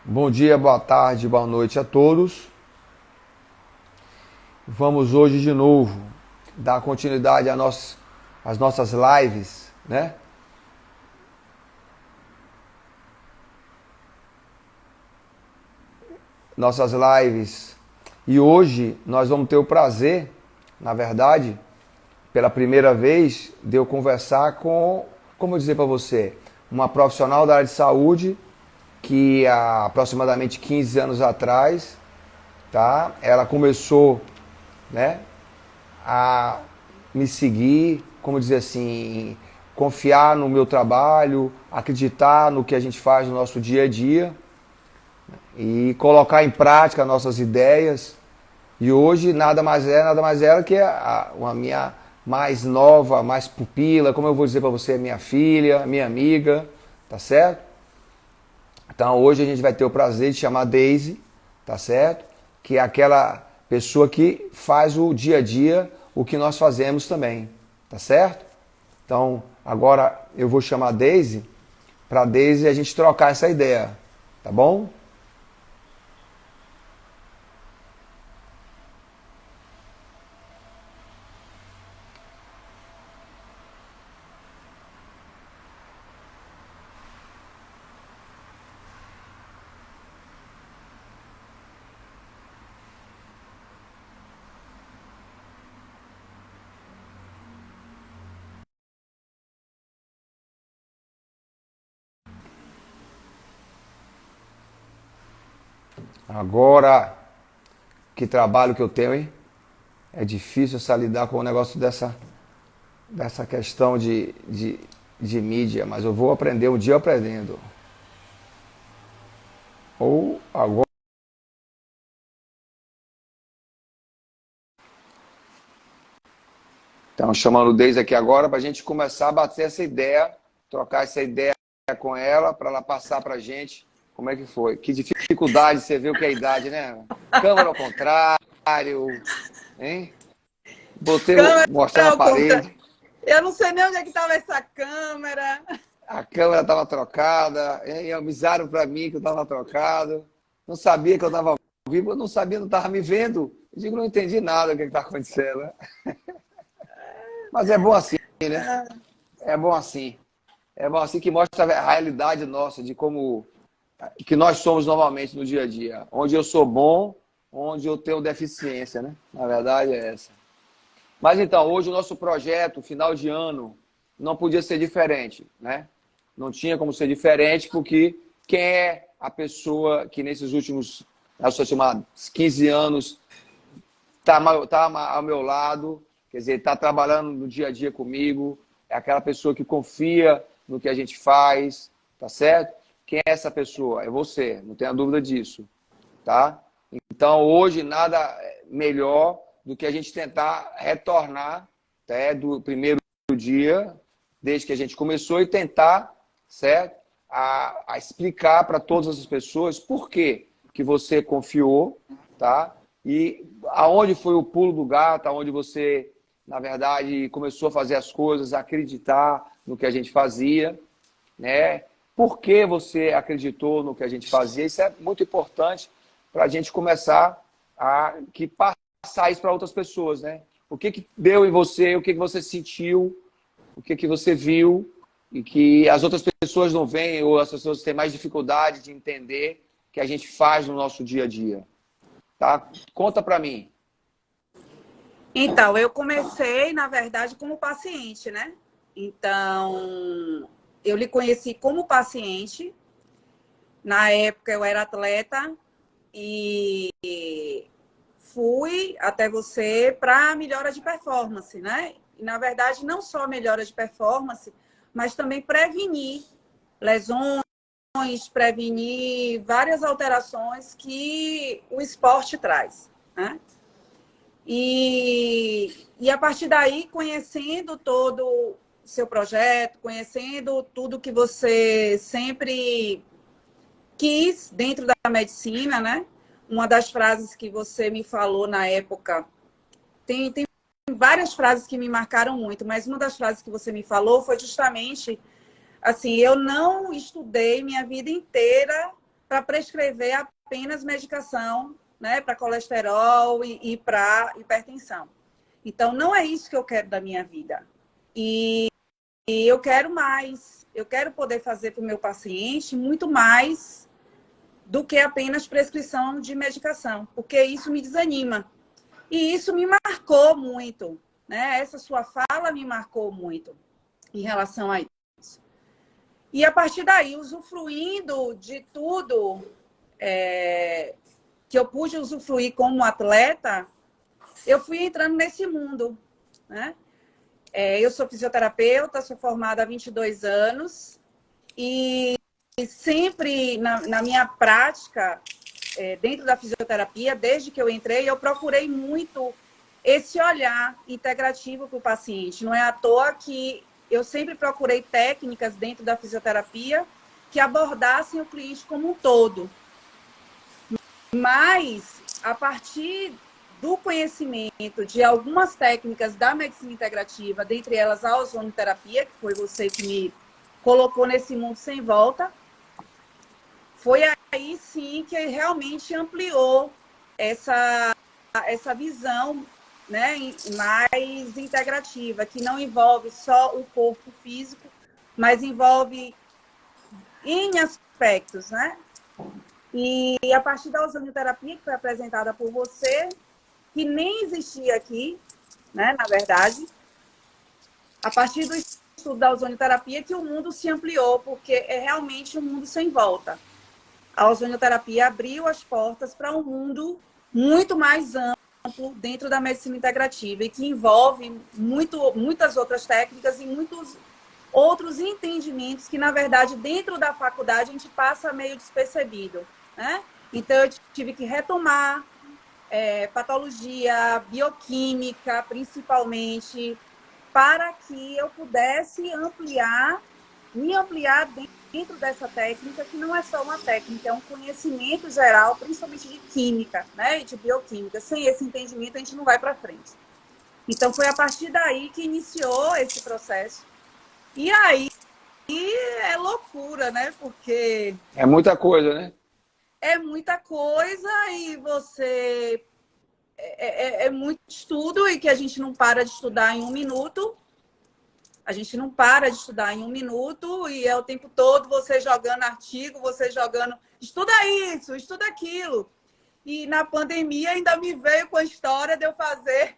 Bom dia, boa tarde, boa noite a todos. Vamos hoje de novo dar continuidade às nossas lives, né? Nossas lives. E hoje nós vamos ter o prazer, na verdade, pela primeira vez, de eu conversar com, como eu dizer para você, uma profissional da área de saúde que há aproximadamente 15 anos atrás, tá? Ela começou, né, a me seguir, como dizer assim, confiar no meu trabalho, acreditar no que a gente faz no nosso dia a dia e colocar em prática nossas ideias. E hoje nada mais era que a minha mais nova, mais pupila, como eu vou dizer para você, minha filha, minha amiga, tá certo? Então hoje a gente vai ter o prazer de chamar Daisy, tá certo? Que é aquela pessoa que faz o dia a dia o que nós fazemos também, tá certo? Então agora eu vou chamar a Daisy para Daisy a gente trocar essa ideia, tá bom? Agora que trabalho que eu tenho, hein? É difícil essa lidar com o negócio dessa questão de mídia, mas eu vou aprender um dia aprendendo. Ou agora. Então, chamando o Deise aqui agora para a gente começar a bater essa ideia, trocar essa ideia com ela, para ela passar para a gente como é que foi. Que dificuldade você vê o que é a idade, né? Câmera ao contrário, hein? Botei, Câmera mostrar na ao contrário. parede. Eu não sei nem onde é que estava essa câmera. A câmera estava trocada, hein? Avisaram para mim que eu estava trocado. Não sabia que eu estava ao vivo, eu não sabia, não estava me vendo. Eu digo, não entendi nada do que está acontecendo, né? Mas é bom assim, né? É bom assim. É bom assim que mostra a realidade nossa, de como que nós somos normalmente no dia a dia. Onde eu sou bom, onde eu tenho deficiência, né? Na verdade é essa. Mas então, hoje o nosso projeto, final de ano, não podia ser diferente, né? Não tinha como ser diferente, porque quem é a pessoa que nesses últimos, acho que 15 anos, está ao meu lado, quer dizer, está trabalhando no dia a dia comigo, é aquela pessoa que confia no que a gente faz, tá certo? Quem é essa pessoa? É você, não tenha dúvida disso, tá? Então, hoje, nada melhor do que a gente tentar retornar, tá, do primeiro dia, desde que a gente começou, e tentar, certo? A explicar para todas as pessoas por que você confiou, tá? E aonde foi o pulo do gato, aonde você, na verdade, começou a fazer as coisas, a acreditar no que a gente fazia, né? Por que você acreditou no que a gente fazia? Isso é muito importante para a gente começar passar isso para outras pessoas, né? O que deu em você, o que você sentiu, o que você viu e que as outras pessoas não veem ou as pessoas têm mais dificuldade de entender que a gente faz no nosso dia a dia, tá? Conta para mim. Então, eu comecei, na verdade, como paciente, né? Então, eu lhe conheci como paciente. Na época, eu era atleta e fui até você para melhora de performance, né? E, na verdade, não só melhora de performance, mas também prevenir lesões, prevenir várias alterações que o esporte traz, né? E a partir daí, conhecendo todo o seu projeto, conhecendo tudo que você sempre quis dentro da medicina, né? Uma das frases que você me falou na época, tem várias frases que me marcaram muito, mas uma das frases que você me falou foi justamente assim: eu não estudei minha vida inteira para prescrever apenas medicação, né, para colesterol e para hipertensão. Então, não é isso que eu quero da minha vida. E eu quero mais. Eu quero poder fazer para o meu paciente muito mais do que apenas prescrição de medicação, porque isso me desanima. E isso me marcou muito, né? Essa sua fala me marcou muito em relação a isso. E a partir daí, usufruindo de tudo que eu pude usufruir como atleta, eu fui entrando nesse mundo, né? Eu sou fisioterapeuta, sou formada há 22 anos e sempre na minha prática, dentro da fisioterapia, desde que eu entrei, eu procurei muito esse olhar integrativo para o paciente. Não é à toa que eu sempre procurei técnicas dentro da fisioterapia que abordassem o cliente como um todo. Mas, a partir do conhecimento de algumas técnicas da medicina integrativa, dentre elas a ozonoterapia, que foi você que me colocou nesse mundo sem volta, foi aí sim que realmente ampliou essa visão, né, mais integrativa, que não envolve só o corpo físico, mas envolve N aspectos, né? E a partir da ozonoterapia, que foi apresentada por você, que nem existia aqui, né, na verdade, a partir do estudo da ozonoterapia que o mundo se ampliou, porque é realmente um mundo sem volta. A ozonoterapia abriu as portas para um mundo muito mais amplo dentro da medicina integrativa e que envolve muitas outras técnicas e muitos outros entendimentos que, na verdade, dentro da faculdade a gente passa meio despercebido, né? Então, eu tive que retomar patologia, bioquímica, principalmente, para que eu pudesse me ampliar dentro dessa técnica, que não é só uma técnica, é um conhecimento geral, principalmente de química, né, e de bioquímica. Sem esse entendimento, a gente não vai para frente. Então, foi a partir daí que iniciou esse processo. E aí, é loucura, né, porque... É muita coisa, né? É muita coisa e você... É muito estudo e que a gente não para de estudar em um minuto. A gente não para de estudar em um minuto e é o tempo todo você jogando artigo, você jogando... Estuda isso, estuda aquilo. E na pandemia ainda me veio com a história de eu fazer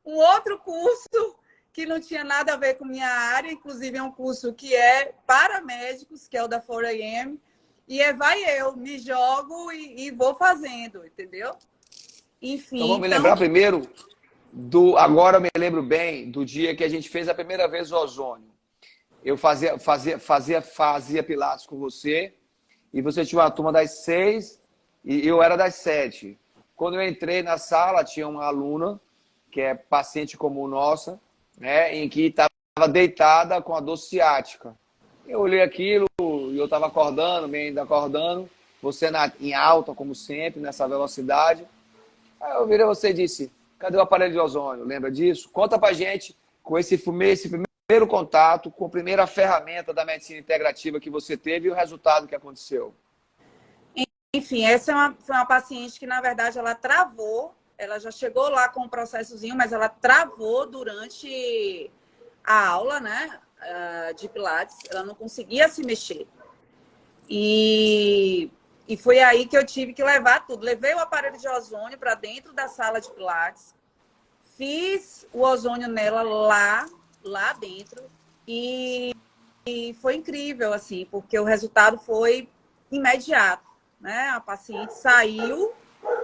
um outro curso que não tinha nada a ver com minha área, inclusive é um curso que é para médicos, que é o da 4AM, e eu me jogo e vou fazendo, entendeu? Enfim, Então vamos me lembrar primeiro agora eu me lembro bem do dia que a gente fez a primeira vez o ozônio. Eu fazia Pilates com você e você tinha uma turma das 6 e eu era das 7. Quando eu entrei na sala, tinha uma aluna que é paciente comum nossa, né, em que estava deitada com a dor ciática. Eu olhei aquilo e eu estava acordando, bem ainda acordando, você em alta, como sempre, nessa velocidade. Aí eu virei você e disse, cadê o aparelho de ozônio? Lembra disso? Conta pra gente com esse primeiro contato, com a primeira ferramenta da medicina integrativa que você teve e o resultado que aconteceu. Enfim, essa foi uma paciente que, na verdade, ela travou. Ela já chegou lá com um processozinho, mas ela travou durante a aula, né, de Pilates. Ela não conseguia se mexer. E foi aí que eu tive que levar tudo. Levei o aparelho de ozônio para dentro da sala de Pilates. Fiz o ozônio nela lá dentro. E foi incrível, assim, porque o resultado foi imediato, né? A paciente saiu,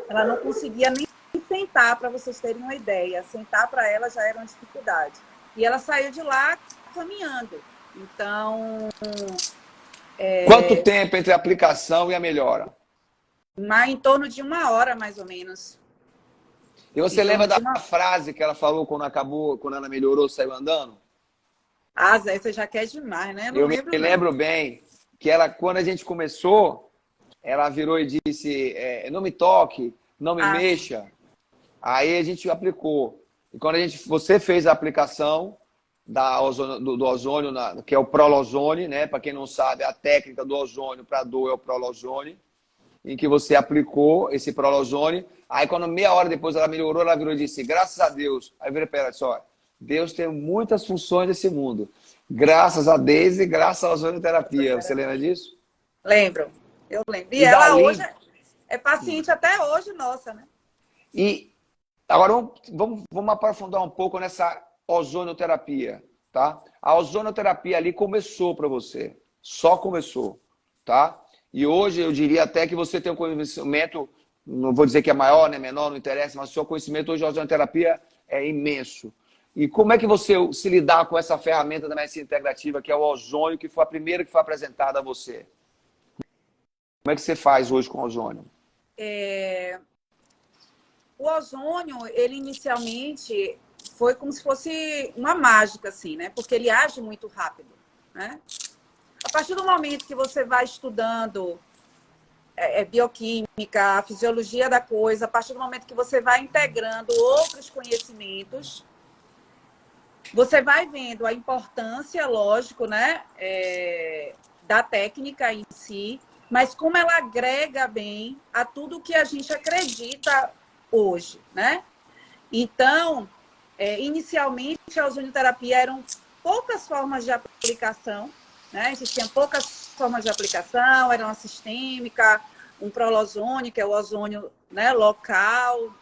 ela não conseguia nem sentar, para vocês terem uma ideia. Sentar para ela já era uma dificuldade. E ela saiu de lá caminhando. Então... Quanto tempo entre a aplicação e a melhora? Em torno de 1 hora, mais ou menos. E você lembra da frase que ela falou quando acabou, quando ela melhorou, saiu andando? Ah, Zé, você já quer demais, né? Eu me lembro bem que ela, quando a gente começou, ela virou e disse, não me toque, não me mexa. Aí a gente aplicou. E quando você fez a aplicação do ozônio, que é o Prolozone, né? Para quem não sabe, a técnica do ozônio para dor é o Prolozone. em que você aplicou esse Prolozone. Aí, quando meia hora depois ela melhorou, ela virou e disse, graças a Deus. Aí eu virei para ela e disse, olha, Deus tem muitas funções nesse mundo. Graças a Deus e graças à ozonioterapia. Você lembra disso? Lembro, eu lembro. E E ela hoje dali... é paciente até hoje, nossa, né? E agora vamos aprofundar um pouco nessa ozonioterapia, tá? A ozonioterapia ali começou para você. Só começou, tá? E hoje eu diria até que você tem um conhecimento, não vou dizer que é maior, nem menor, não interessa, mas o seu conhecimento hoje de ozonioterapia é imenso. E como é que você se lidar com essa ferramenta da medicina integrativa, que é o ozônio, que foi a primeira que foi apresentada a você? Como é que você faz hoje com o ozônio? O ozônio, ele inicialmente foi como se fosse uma mágica, assim, né? Porque ele age muito rápido, né? A partir do momento que você vai estudando bioquímica, a fisiologia da coisa, a partir do momento que você vai integrando outros conhecimentos, você vai vendo a importância, lógico, né, da técnica em si, mas como ela agrega bem a tudo que a gente acredita hoje, né? Então, inicialmente, a ozonioterapia eram poucas formas de aplicação, né? A gente tinha poucas formas de aplicação, era uma sistêmica, um prolozone, que é o ozônio, né, local.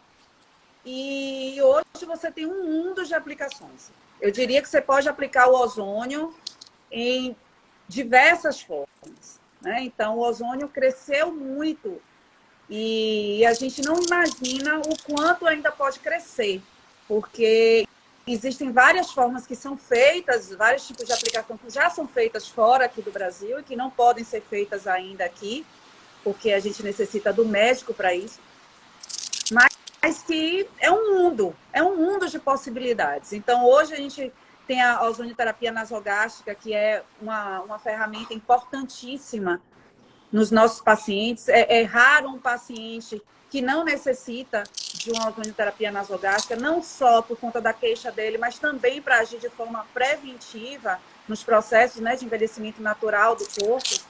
E hoje você tem um mundo de aplicações. Eu diria que você pode aplicar o ozônio em diversas formas, né? Então, o ozônio cresceu muito e a gente não imagina o quanto ainda pode crescer, porque existem várias formas que são feitas, vários tipos de aplicação que já são feitas fora aqui do Brasil e que não podem ser feitas ainda aqui, porque a gente necessita do médico para isso, mas que é um mundo de possibilidades. Então, hoje a gente tem a ozonioterapia nasogástrica, que é uma ferramenta importantíssima nos nossos pacientes. É raro um paciente que não necessita de uma ozonioterapia nasogástrica, não só por conta da queixa dele, mas também para agir de forma preventiva nos processos, né, de envelhecimento natural do corpo.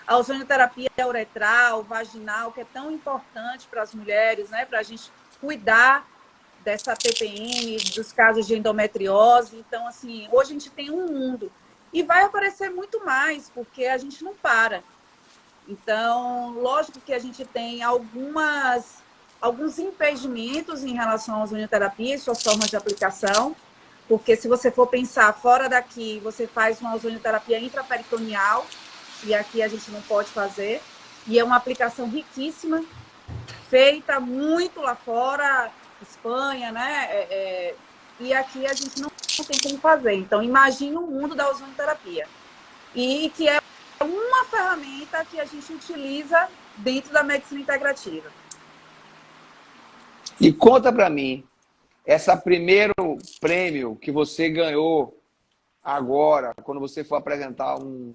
A ozonioterapia uretral, vaginal, que é tão importante para as mulheres, né, para a gente cuidar dessa TPM, dos casos de endometriose. Então, assim, hoje a gente tem um mundo. E vai aparecer muito mais, porque a gente não para. Então, lógico que a gente tem alguns impedimentos em relação à ozonioterapia e suas formas de aplicação, porque se você for pensar fora daqui, você faz uma ozonioterapia intraperitoneal, e aqui a gente não pode fazer, e é uma aplicação riquíssima, feita muito lá fora, Espanha, né? E aqui a gente não tem como fazer. Então, imagine o mundo da ozonioterapia. E que é uma ferramenta que a gente utiliza dentro da medicina integrativa. E conta para mim, esse primeiro prêmio que você ganhou agora, quando você for apresentar um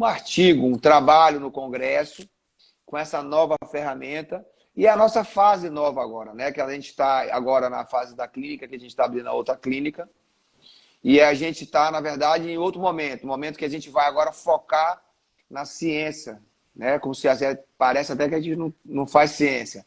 artigo, um trabalho no Congresso, com essa nova ferramenta, e a nossa fase nova agora, né? Que a gente está agora na fase da clínica, que a gente está abrindo a outra clínica, e a gente está, na verdade, em outro momento, um momento que a gente vai agora focar na ciência, né? Como se parece até que a gente não faz ciência,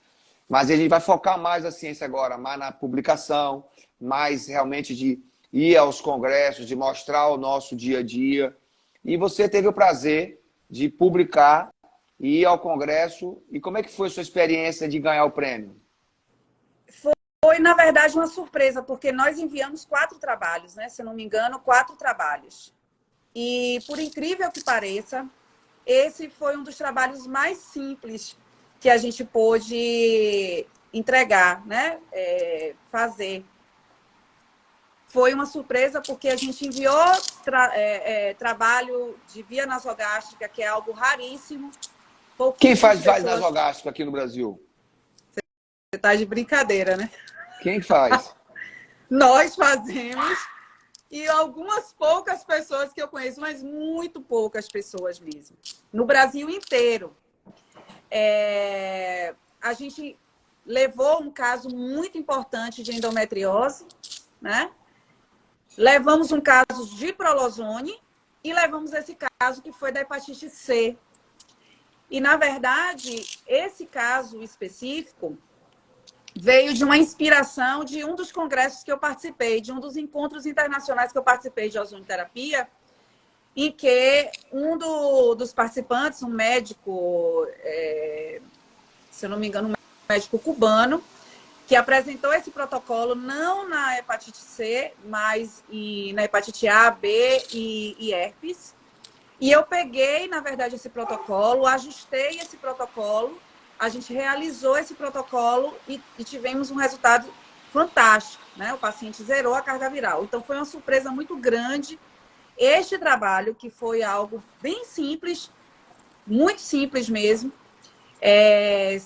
mas a gente vai focar mais a ciência agora, mais na publicação, mais realmente de ir aos congressos, de mostrar o nosso dia a dia. E você teve o prazer de publicar e ir ao congresso. E como é que foi a sua experiência de ganhar o prêmio? Foi, na verdade, uma surpresa, porque nós enviamos 4 trabalhos, né? Se eu não me engano, 4 trabalhos. E, por incrível que pareça, esse foi um dos trabalhos mais simples que a gente pôde entregar, né? Fazer. Foi uma surpresa porque a gente enviou trabalho de via nasogástrica, que é algo raríssimo. Quem faz nasogástrica aqui no Brasil? Você está de brincadeira, né? Quem faz? Nós fazemos. E algumas poucas pessoas que eu conheço, mas muito poucas pessoas mesmo. No Brasil inteiro. A gente levou um caso muito importante de endometriose, né? Levamos um caso de prolozone e levamos esse caso que foi da hepatite C. E, na verdade, esse caso específico veio de uma inspiração de um dos congressos que eu participei, de um dos encontros internacionais que eu participei de ozonioterapia, em que dos participantes, um médico, se eu não me engano, um médico cubano, que apresentou esse protocolo não na hepatite C, mas na hepatite A, B e herpes. E eu peguei, na verdade, esse protocolo, ajustei esse protocolo, a gente realizou esse protocolo e tivemos um resultado fantástico, né? O paciente zerou a carga viral. Então, foi uma surpresa muito grande este trabalho, que foi algo bem simples, muito simples mesmo,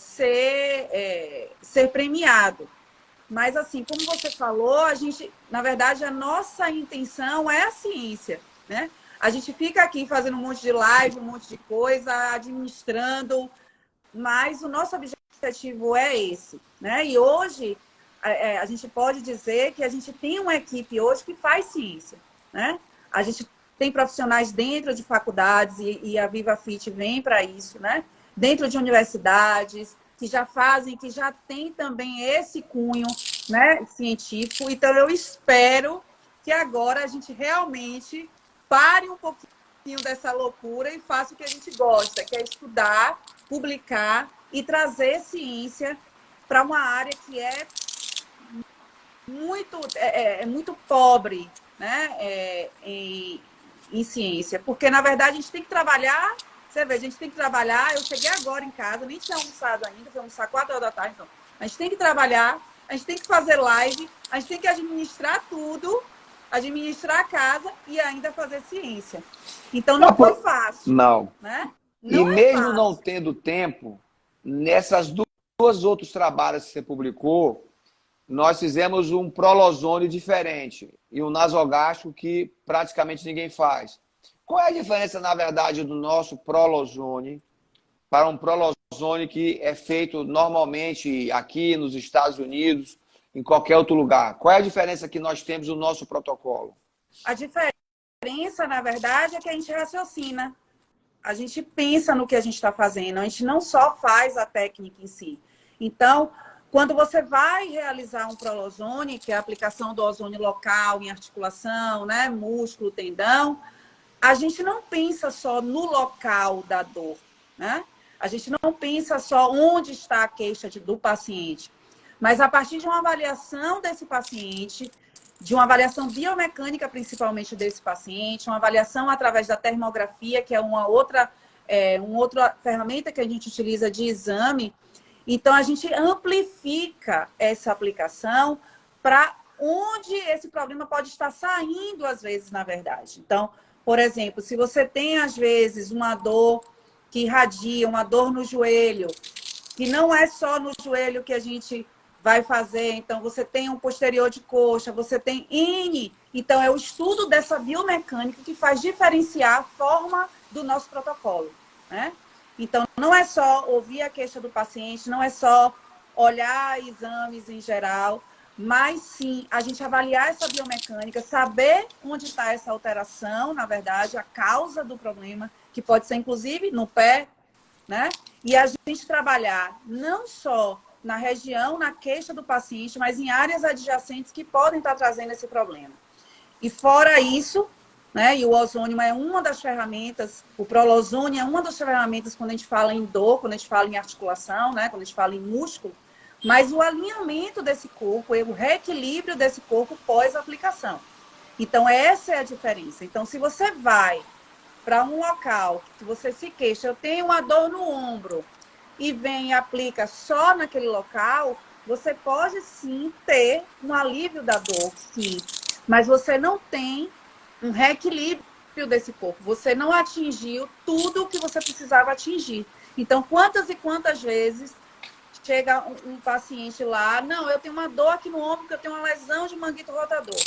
ser premiado. Mas, assim, como você falou, a gente, na verdade, a nossa intenção é a ciência, né? A gente fica aqui fazendo um monte de live, um monte de coisa, administrando, mas o nosso objetivo é esse, né? E hoje, a gente pode dizer que a gente tem uma equipe hoje que faz ciência, né? A gente tem profissionais dentro de faculdades e a Viva Fit vem para isso, né? Dentro de universidades que já fazem, que já tem também esse cunho, né, científico. Então, eu espero que agora a gente realmente pare um pouquinho dessa loucura e faça o que a gente gosta, que é estudar, publicar e trazer ciência para uma área que é muito pobre, né, em ciência. Porque, na verdade, a gente tem que trabalhar. Você vê, a gente tem que trabalhar. Eu cheguei agora em casa, nem tinha almoçado ainda, fui almoçar 4 horas da tarde. Então, a gente tem que trabalhar, a gente tem que fazer live, a gente tem que administrar tudo, administrar a casa e ainda fazer ciência. Então, não foi fácil, Não. né? E Não é mesmo não fácil. tendo tempo, nessas duas outros trabalhos que você publicou, nós fizemos um prolozone diferente e um nasogástrico que praticamente ninguém faz. Qual é a diferença, na verdade, do nosso prolozone para um prolozone que é feito normalmente aqui nos Estados Unidos, em qualquer outro lugar? Qual é a diferença que nós temos no nosso protocolo? A diferença, na verdade, é que a gente raciocina. A gente pensa no que a gente está fazendo, a gente não só faz a técnica em si. Então, quando você vai realizar um prolozone, que é a aplicação do ozônio local em articulação, né, músculo, tendão, a gente não pensa só no local da dor, né? A gente não pensa só onde está a queixa do paciente, mas a partir de uma avaliação desse paciente, de uma avaliação biomecânica, principalmente desse paciente, uma avaliação através da termografia, que é uma outra ferramenta que a gente utiliza de exame. Então, a gente amplifica essa aplicação para onde esse problema pode estar saindo, às vezes, na verdade. Então, por exemplo, se você tem, às vezes, uma dor que irradia, uma dor no joelho, que não é só no joelho que a gente vai fazer, então você tem um posterior de coxa, você tem N. Então, é o estudo dessa biomecânica que faz diferenciar a forma do nosso protocolo, né? Então, não é só ouvir a queixa do paciente, não é só olhar exames em geral, mas sim a gente avaliar essa biomecânica, saber onde está essa alteração, na verdade, a causa do problema, que pode ser, inclusive, no pé, né? E a gente trabalhar não só na região, na queixa do paciente, mas em áreas adjacentes que podem estar trazendo esse problema. E fora isso, né, e o ozônio é uma das ferramentas, o prolozone é uma das ferramentas quando a gente fala em dor, quando a gente fala em articulação, né, quando a gente fala em músculo, mas o alinhamento desse corpo, o reequilíbrio desse corpo pós-aplicação. Então, essa é a diferença. Então, se você vai para um local que você se queixa, eu tenho uma dor no ombro, e vem e aplica só naquele local, você pode sim ter um alívio da dor, sim. Mas você não tem um reequilíbrio desse corpo. Você não atingiu tudo o que você precisava atingir. Então, quantas e quantas vezes chega um paciente lá, não, eu tenho uma dor aqui no ombro, porque eu tenho uma lesão de manguito rotador.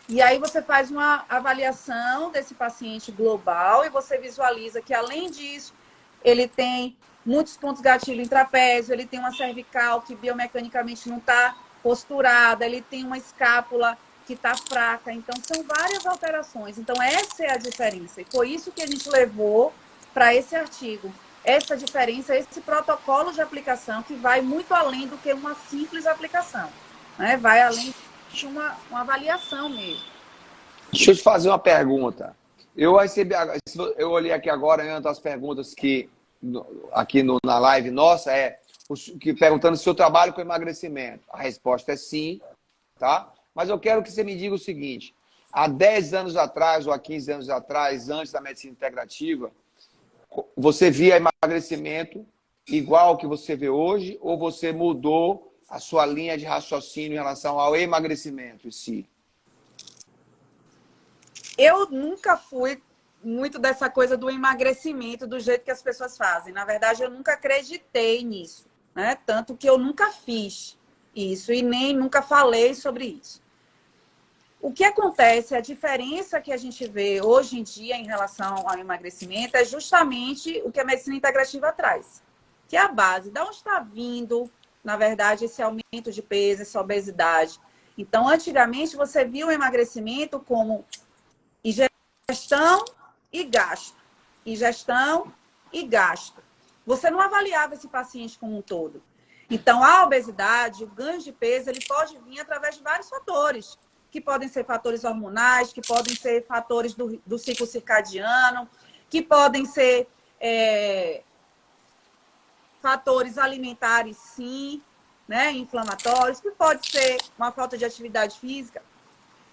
E aí você faz uma avaliação desse paciente global e você visualiza que, além disso, ele tem muitos pontos gatilho em trapézio, ele tem uma cervical que biomecanicamente não está posturada, ele tem uma escápula que está fraca. Então, são várias alterações. Então, essa é a diferença. E foi isso que a gente levou para esse artigo. essa diferença, esse protocolo de aplicação que vai muito além do que uma simples aplicação, né? Vai além de uma avaliação mesmo. Deixa eu te fazer uma pergunta. Eu recebi, eu olhei aqui agora, uma das perguntas que aqui na live nossa que perguntando se eu trabalho com emagrecimento. A resposta é sim, tá? Mas eu quero que você me diga o seguinte: há 10 anos atrás ou há 15 anos atrás, antes da medicina integrativa, você via emagrecimento igual ao que você vê hoje ou você mudou a sua linha de raciocínio em relação ao emagrecimento em si? Eu nunca fui muito dessa coisa do emagrecimento do jeito que as pessoas fazem. Na verdade, eu nunca acreditei nisso, né? Tanto que eu nunca fiz isso e nem nunca falei sobre isso. O que acontece, a diferença que a gente vê hoje em dia em relação ao emagrecimento é justamente o que a medicina integrativa traz, que é a base. De onde está vindo, na verdade, esse aumento de peso, essa obesidade? Então, antigamente, você via o emagrecimento como ingestão e gasto. Ingestão e gasto. Você não avaliava esse paciente como um todo. Então, a obesidade, o ganho de peso, ele pode vir através de vários fatores, que podem ser fatores hormonais, que podem ser fatores do ciclo circadiano, que podem ser fatores alimentares, sim, né, inflamatórios, que pode ser uma falta de atividade física,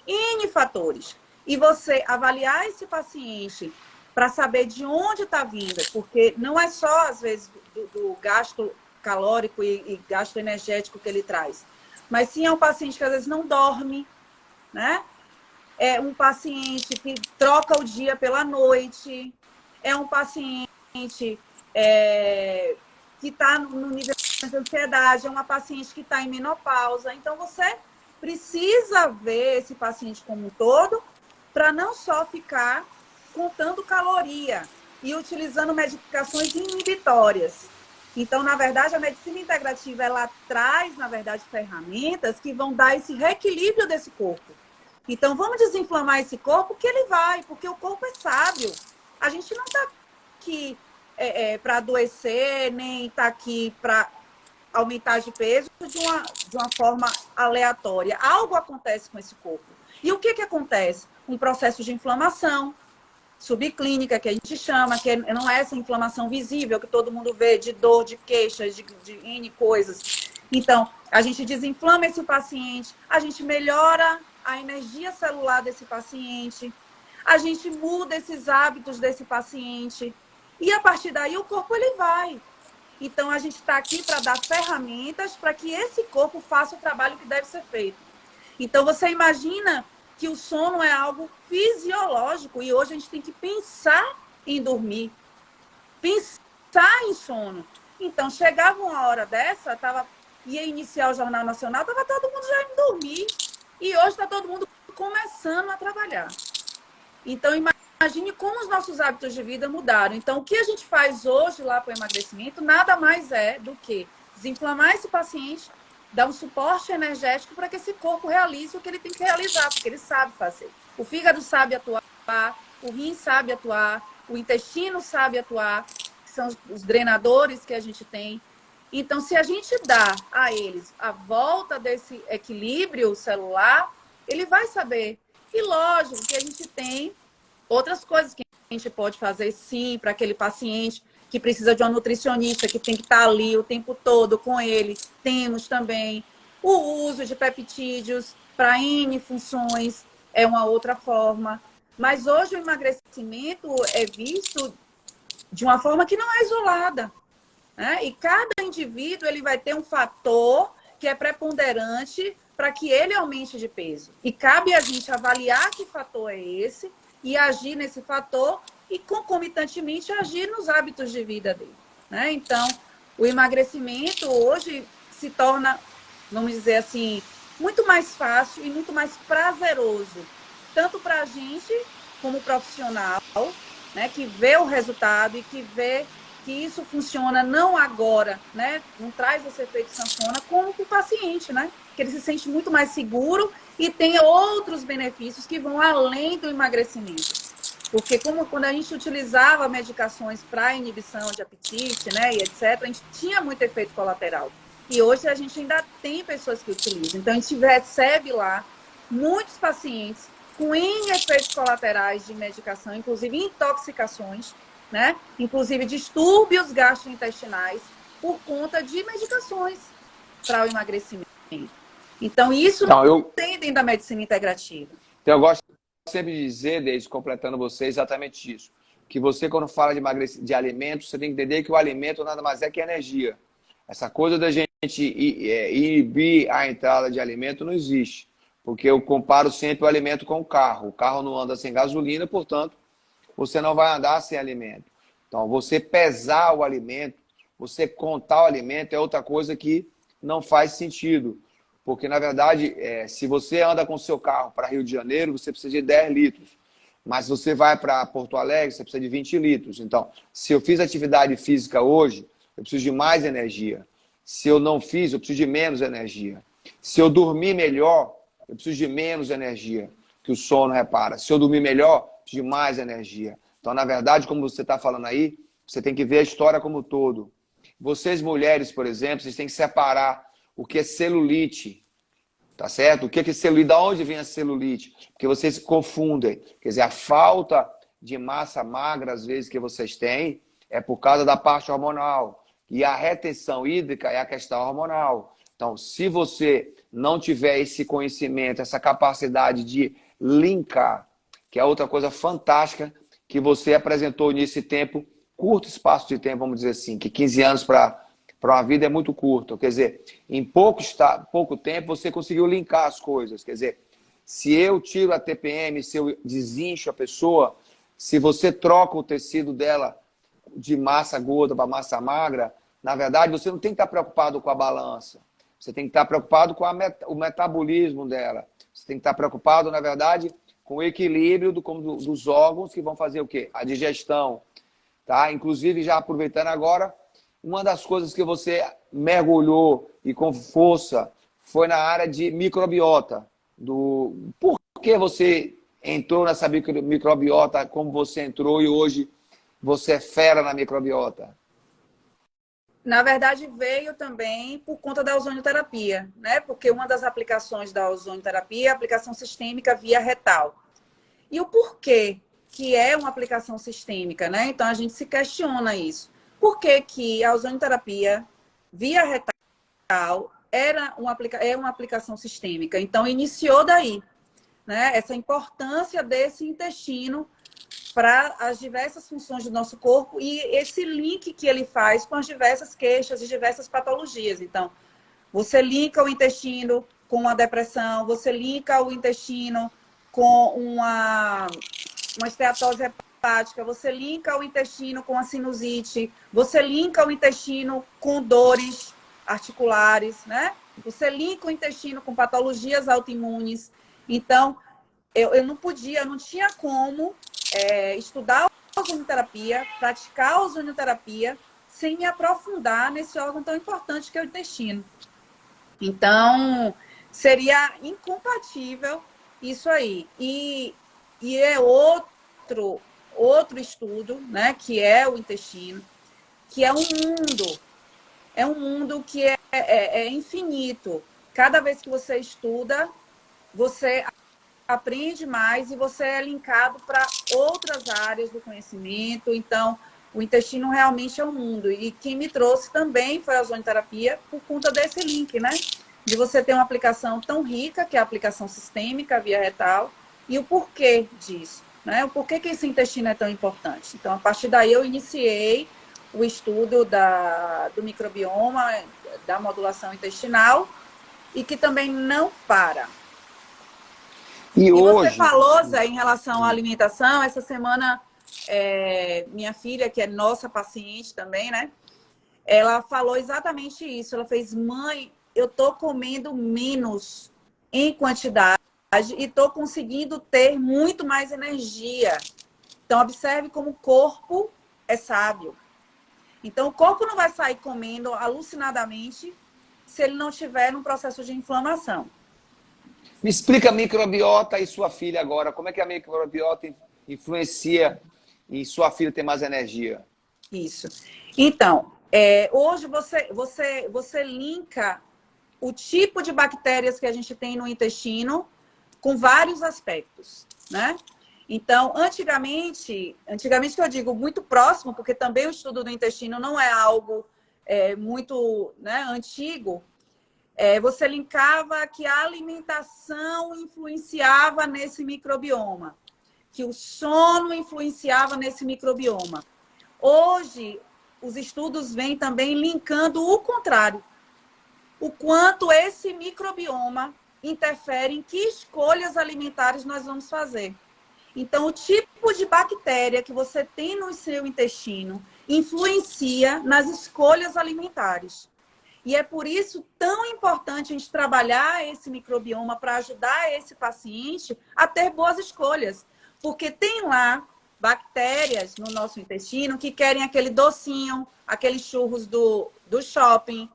N fatores. E você avaliar esse paciente para saber de onde está vindo, porque não é só, às vezes, do gasto calórico e gasto energético que ele traz, mas sim é um paciente que às vezes não dorme, né? É um paciente que troca o dia pela noite, é um paciente que está no nível de ansiedade, é uma paciente que está em menopausa. Então, você precisa ver esse paciente como um todo para não só ficar contando caloria e utilizando medicações inibitórias. Então, na verdade, a medicina integrativa, ela traz, na verdade, ferramentas que vão dar esse reequilíbrio desse corpo. Então, vamos desinflamar esse corpo que ele vai, porque o corpo é sábio. A gente não está aqui para adoecer, nem está aqui para aumentar de peso de uma forma aleatória. Algo acontece com esse corpo. E o que acontece? Um processo de inflamação subclínica, que a gente chama, que não é essa inflamação visível que todo mundo vê, de dor, de queixas, de N coisas. Então, a gente desinflama esse paciente, a gente melhora a energia celular desse paciente, a gente muda esses hábitos desse paciente, e a partir daí o corpo ele vai. Então, a gente está aqui para dar ferramentas para que esse corpo faça o trabalho que deve ser feito. Então, você imagina que o sono é algo fisiológico e hoje a gente tem que pensar em dormir, pensar em sono. Então, chegava uma hora dessa, ia iniciar o Jornal Nacional, estava todo mundo já indo dormir e hoje está todo mundo começando a trabalhar. Então, imagine como os nossos hábitos de vida mudaram. Então, o que a gente faz hoje lá para o emagrecimento nada mais é do que desinflamar esse paciente, dar um suporte energético para que esse corpo realize o que ele tem que realizar, porque ele sabe fazer. O fígado sabe atuar, o rim sabe atuar, o intestino sabe atuar, que são os drenadores que a gente tem. Então, se a gente dá a eles a volta desse equilíbrio celular, ele vai saber. E lógico que a gente tem outras coisas que a gente pode fazer, sim, para aquele paciente que precisa de uma nutricionista, que tem que estar ali o tempo todo com ele. Temos também o uso de peptídeos para N funções, é uma outra forma. Mas hoje o emagrecimento é visto de uma forma que não é isolada, né? E cada indivíduo ele vai ter um fator que é preponderante para que ele aumente de peso. E cabe a gente avaliar que fator é esse e agir nesse fator e, concomitantemente, agir nos hábitos de vida dele, né? Então, o emagrecimento hoje se torna, vamos dizer assim, muito mais fácil e muito mais prazeroso, tanto para a gente como profissional, né, que vê o resultado e que vê que isso funciona não agora, né, não traz esse efeito sanfona, como para o paciente, né, que ele se sente muito mais seguro e tem outros benefícios que vão além do emagrecimento. Porque quando a gente utilizava medicações para inibição de apetite, né, e etc., a gente tinha muito efeito colateral. E hoje a gente ainda tem pessoas que utilizam. Então, a gente recebe lá muitos pacientes com N efeitos colaterais de medicação, inclusive intoxicações, né? Inclusive distúrbios gastrointestinais por conta de medicações para o emagrecimento. Então, isso Então, não tem dentro da medicina integrativa. então, eu gosto sempre de dizer, desde completando você, exatamente isso. Que você, quando fala de alimentos, você tem que entender que o alimento nada mais é que energia. Essa coisa da gente inibir a entrada de alimento não existe. Porque eu comparo sempre o alimento com o carro. O carro não anda sem gasolina, portanto, você não vai andar sem alimento. Então, você pesar o alimento, você contar o alimento é outra coisa que não faz sentido. Porque, na verdade, se você anda com o seu carro para Rio de Janeiro, você precisa de 10 litros. Mas se você vai para Porto Alegre, você precisa de 20 litros. Então, se eu fiz atividade física hoje, eu preciso de mais energia. Se eu não fiz, eu preciso de menos energia. Se eu dormir melhor, eu preciso de menos energia, que o sono repara. Se eu dormir melhor, eu preciso de mais energia. Então, na verdade, como você está falando aí, você tem que ver a história como um todo. Vocês, mulheres, por exemplo, vocês têm que separar o que é celulite, tá certo? O que é celulite? Da onde vem a celulite? Porque vocês se confundem. Quer dizer, a falta de massa magra, às vezes, que vocês têm, é por causa da parte hormonal. E a retenção hídrica é a questão hormonal. Então, se você não tiver esse conhecimento, essa capacidade de linkar, que é outra coisa fantástica que você apresentou nesse tempo, curto espaço de tempo, vamos dizer assim, que 15 anos para uma vida é muito curto. Quer dizer, em pouco tempo você conseguiu linkar as coisas. Quer dizer, se eu tiro a TPM, se eu desincho a pessoa, se você troca o tecido dela de massa gorda para massa magra, na verdade você não tem que estar preocupado com a balança. Você tem que estar preocupado com o metabolismo dela. Você tem que estar preocupado, na verdade, com o equilíbrio dos órgãos que vão fazer o quê? A digestão. Tá? Inclusive, já aproveitando agora, uma das coisas que você mergulhou e com força foi na área de microbiota. Por que você entrou nessa microbiota como você entrou e hoje você é fera na microbiota? Na verdade, veio também por conta da ozonioterapia, né? Porque uma das aplicações da ozonioterapia é a aplicação sistêmica via retal. E o porquê que é uma aplicação sistêmica, né? Então, a gente se questiona isso. Por que que a ozonioterapia via retal é uma aplicação sistêmica? Então, iniciou daí, né? Essa importância desse intestino para as diversas funções do nosso corpo e esse link que ele faz com as diversas queixas e diversas patologias. Então, você linka o intestino com a depressão, você linka o intestino com uma esteatose hepática, você linka o intestino com a sinusite, você linka o intestino com dores articulares, né? Você linka o intestino com patologias autoimunes. Então, eu não tinha como estudar a ozonioterapia, praticar a ozonioterapia, sem me aprofundar nesse órgão tão importante que é o intestino. Então, seria incompatível isso aí. E é outro estudo, né, que é o intestino, que é um mundo que é infinito. Cada vez que você estuda, você aprende mais e você é linkado para outras áreas do conhecimento. Então, o intestino realmente é um mundo. E quem me trouxe também foi a ozonioterapia por conta desse link, né? De você ter uma aplicação tão rica, que é a aplicação sistêmica via retal, e o porquê disso, né? O porquê que esse intestino é tão importante. Então, a partir daí, eu iniciei o estudo do microbioma, da modulação intestinal, e que também não para. E você hoje... falou, Zé, em relação à alimentação, essa semana, minha filha, que é nossa paciente também, né? Ela falou exatamente isso. Ela fez, mãe, eu tô comendo menos em quantidade e tô conseguindo ter muito mais energia. Então, observe como o corpo é sábio. Então, o corpo não vai sair comendo alucinadamente se ele não tiver num processo de inflamação. Me explica a microbiota e sua filha agora. Como é que a microbiota influencia em sua filha ter mais energia? Isso. Então, hoje você linka o tipo de bactérias que a gente tem no intestino com vários aspectos, né? Então, antigamente que eu digo muito próximo, porque também o estudo do intestino não é algo muito, né, antigo, você linkava que a alimentação influenciava nesse microbioma, que o sono influenciava nesse microbioma. Hoje, os estudos vêm também linkando o contrário, o quanto esse microbioma interfere em que escolhas alimentares nós vamos fazer. Então, o tipo de bactéria que você tem no seu intestino influencia nas escolhas alimentares. E é por isso tão importante a gente trabalhar esse microbioma para ajudar esse paciente a ter boas escolhas. Porque tem lá bactérias no nosso intestino que querem aquele docinho, aqueles churros do shopping,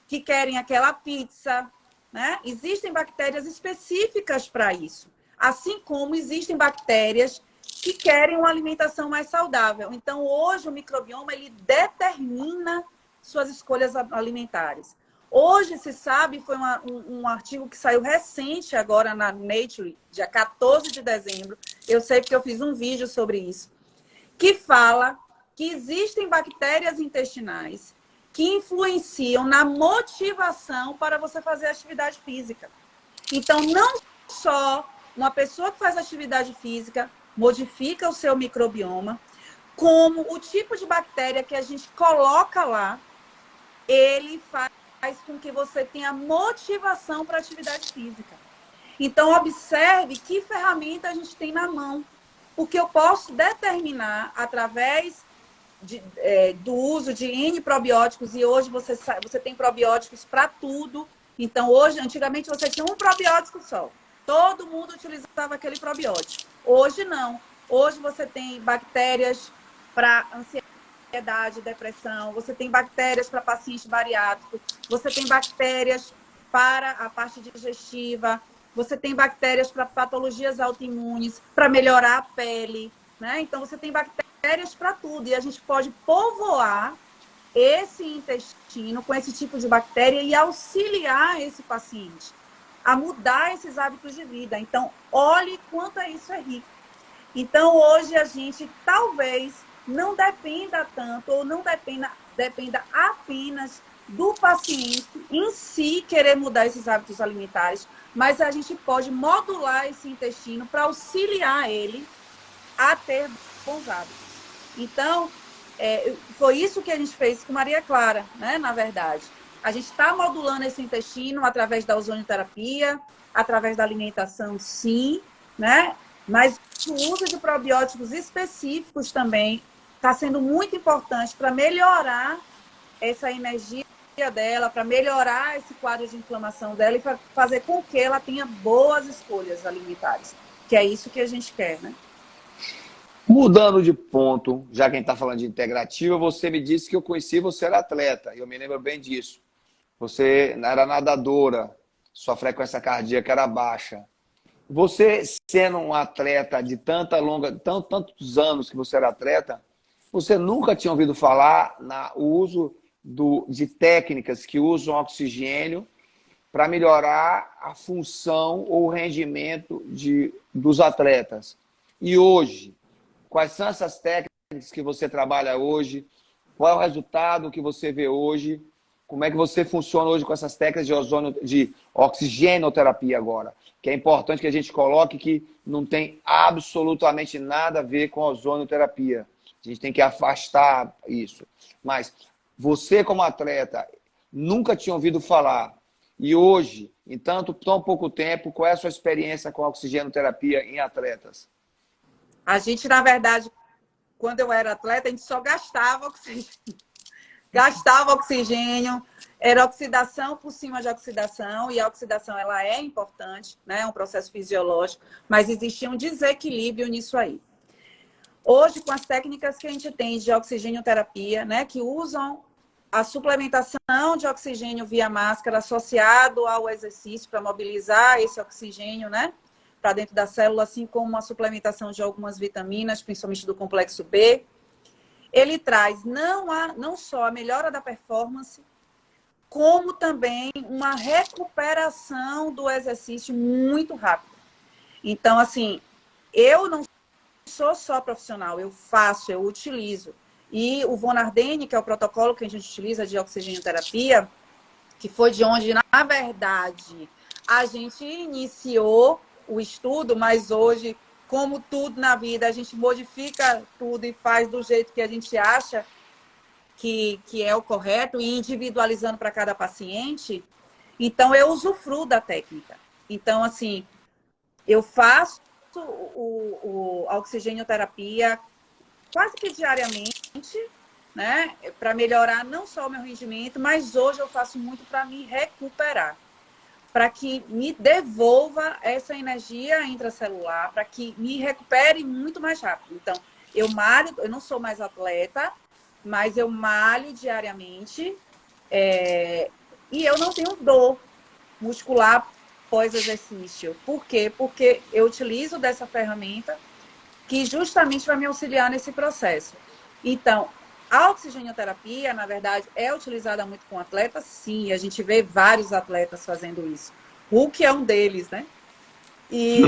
que querem aquela pizza, né? Existem bactérias específicas para isso. Assim como existem bactérias que querem uma alimentação mais saudável. Então, hoje, o microbioma, ele determina suas escolhas alimentares. Hoje, se sabe, foi um artigo que saiu recente agora na Nature, dia 14 de dezembro. Eu sei porque eu fiz um vídeo sobre isso, que fala que existem bactérias intestinais que influenciam na motivação para você fazer atividade física. Então, não só uma pessoa que faz atividade física modifica o seu microbioma, como o tipo de bactéria que a gente coloca lá, ele faz com que você tenha motivação para a atividade física. Então, observe que ferramenta a gente tem na mão, porque eu posso determinar, através do uso de N probióticos, e hoje você tem probióticos para tudo. Então, hoje, antigamente, você tinha um probiótico só. Todo mundo utilizava aquele probiótico. Hoje, não. Hoje, você tem bactérias para ansiedade, depressão. Você tem bactérias para paciente bariátrico. Você tem bactérias para a parte digestiva. Você tem bactérias para patologias autoimunes, para melhorar a pele, né? Então, você tem bactérias para tudo. E a gente pode povoar esse intestino com esse tipo de bactéria e auxiliar esse paciente a mudar esses hábitos de vida. Então, olhe quanto isso é rico. Então, hoje a gente talvez não dependa tanto ou não dependa apenas do paciente em si querer mudar esses hábitos alimentares, mas a gente pode modular esse intestino para auxiliar ele a ter bons hábitos. Então, foi isso que a gente fez com Maria Clara, né? Na verdade. A gente está modulando esse intestino através da ozonioterapia, através da alimentação, sim, né? Mas o uso de probióticos específicos também está sendo muito importante para melhorar essa energia dela, para melhorar esse quadro de inflamação dela e fazer com que ela tenha boas escolhas alimentares, que é isso que a gente quer, né? Mudando de ponto, já que a gente está falando de integrativa, você me disse que eu conheci você era atleta, e eu me lembro bem disso. Você era nadadora, sua frequência cardíaca era baixa. Você, sendo um atleta de tantos anos que você era atleta, você nunca tinha ouvido falar no uso de técnicas que usam oxigênio para melhorar a função ou o rendimento dos atletas. E hoje, quais são essas técnicas que você trabalha hoje? Qual é o resultado que você vê hoje? Como é que você funciona hoje com essas técnicas de oxigenoterapia agora? Que é importante que a gente coloque que não tem absolutamente nada a ver com a ozonioterapia. A gente tem que afastar isso. Mas você, como atleta, nunca tinha ouvido falar. E hoje, em tão pouco tempo, qual é a sua experiência com a oxigenoterapia em atletas? A gente, na verdade, quando eu era atleta, a gente só gastava oxigênio. Gastava oxigênio, era oxidação por cima de oxidação, e a oxidação ela é importante, né? É um processo fisiológico, mas existia um desequilíbrio nisso aí. Hoje, com as técnicas que a gente tem de oxigenoterapia, né, que usam a suplementação de oxigênio via máscara associado ao exercício para mobilizar esse oxigênio, né, para dentro da célula, assim como a suplementação de algumas vitaminas, principalmente do complexo B. Ele traz não só a melhora da performance, como também uma recuperação do exercício muito rápido. Então, assim, eu não sou só profissional, eu faço, eu utilizo. E o Von Ardenne, que é o protocolo que a gente utiliza de oxigenoterapia, que foi de onde, na verdade, a gente iniciou o estudo, mas hoje, como tudo na vida, a gente modifica tudo e faz do jeito que a gente acha que é o correto e individualizando para cada paciente. Então, eu usufruo da técnica. Então, assim, eu faço a oxigenoterapia quase que diariamente, né? Para melhorar não só o meu rendimento, mas hoje eu faço muito para me recuperar, para que me devolva essa energia intracelular, para que me recupere muito mais rápido. Então, eu malho, eu não sou mais atleta, mas eu malho diariamente e eu não tenho dor muscular pós-exercício. Por quê? Porque eu utilizo dessa ferramenta que justamente vai me auxiliar nesse processo. Então, a oxigenoterapia, na verdade, é utilizada muito com atletas, sim, a gente vê vários atletas fazendo isso. Hulk é um deles, né? E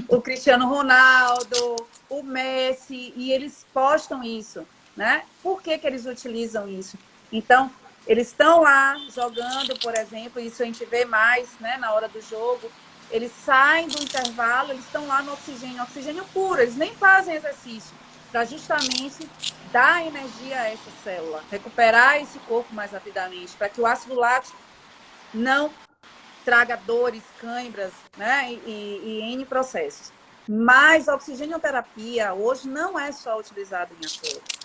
o Cristiano Ronaldo, o Messi, e eles postam isso, né? Por que eles utilizam isso? Então, eles estão lá jogando, por exemplo, isso a gente vê mais, né, na hora do jogo, eles saem do intervalo, eles estão lá no oxigênio puro, eles nem fazem exercício, para justamente dar energia a essa célula, recuperar esse corpo mais rapidamente, para que o ácido lático não traga dores, cãibras, né, e N processos. Mas a oxigenoterapia hoje não é só utilizada em atletas,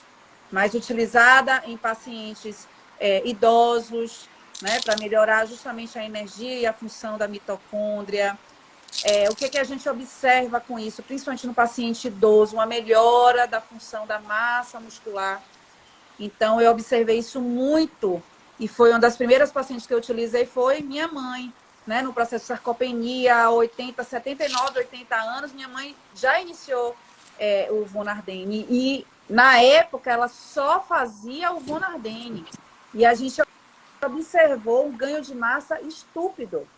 mas utilizada em pacientes idosos, né, para melhorar justamente a energia e a função da mitocôndria. O que a gente observa com isso, principalmente no paciente idoso, uma melhora da função da massa muscular. Então, eu observei isso muito, e foi uma das primeiras pacientes que eu utilizei, foi minha mãe, né? No processo de sarcopenia, 80, 79, 80 anos, minha mãe já iniciou o Von Ardenne, e na época ela só fazia o Von Ardenne, e a gente observou um ganho de massa estúpido,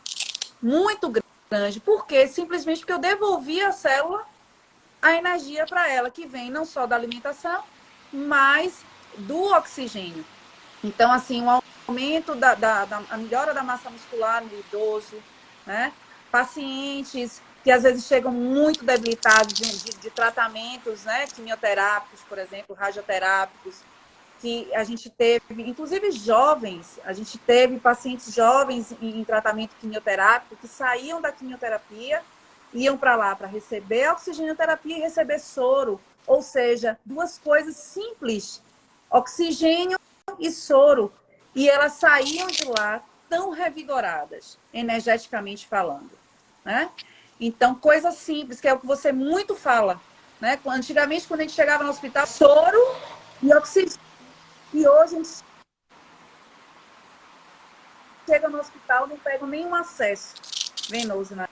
muito grande. Por quê? Simplesmente porque eu devolvi a célula a energia para ela, que vem não só da alimentação, mas do oxigênio. Então, assim, o aumento a melhora da massa muscular no idoso, né? Pacientes que às vezes chegam muito debilitados de tratamentos, né? Quimioterápicos, por exemplo, radioterápicos, que a gente teve, inclusive jovens, a gente teve pacientes jovens em tratamento quimioterápico que saíam da quimioterapia, iam para lá para receber a oxigenoterapia e receber soro, ou seja, duas coisas simples, oxigênio e soro, e elas saíam de lá tão revigoradas, energeticamente falando, né? Então, coisa simples, que é o que você muito fala, né? Antigamente, quando a gente chegava no hospital, soro e oxigênio. E hoje a gente chega no hospital, não pega nenhum acesso venoso na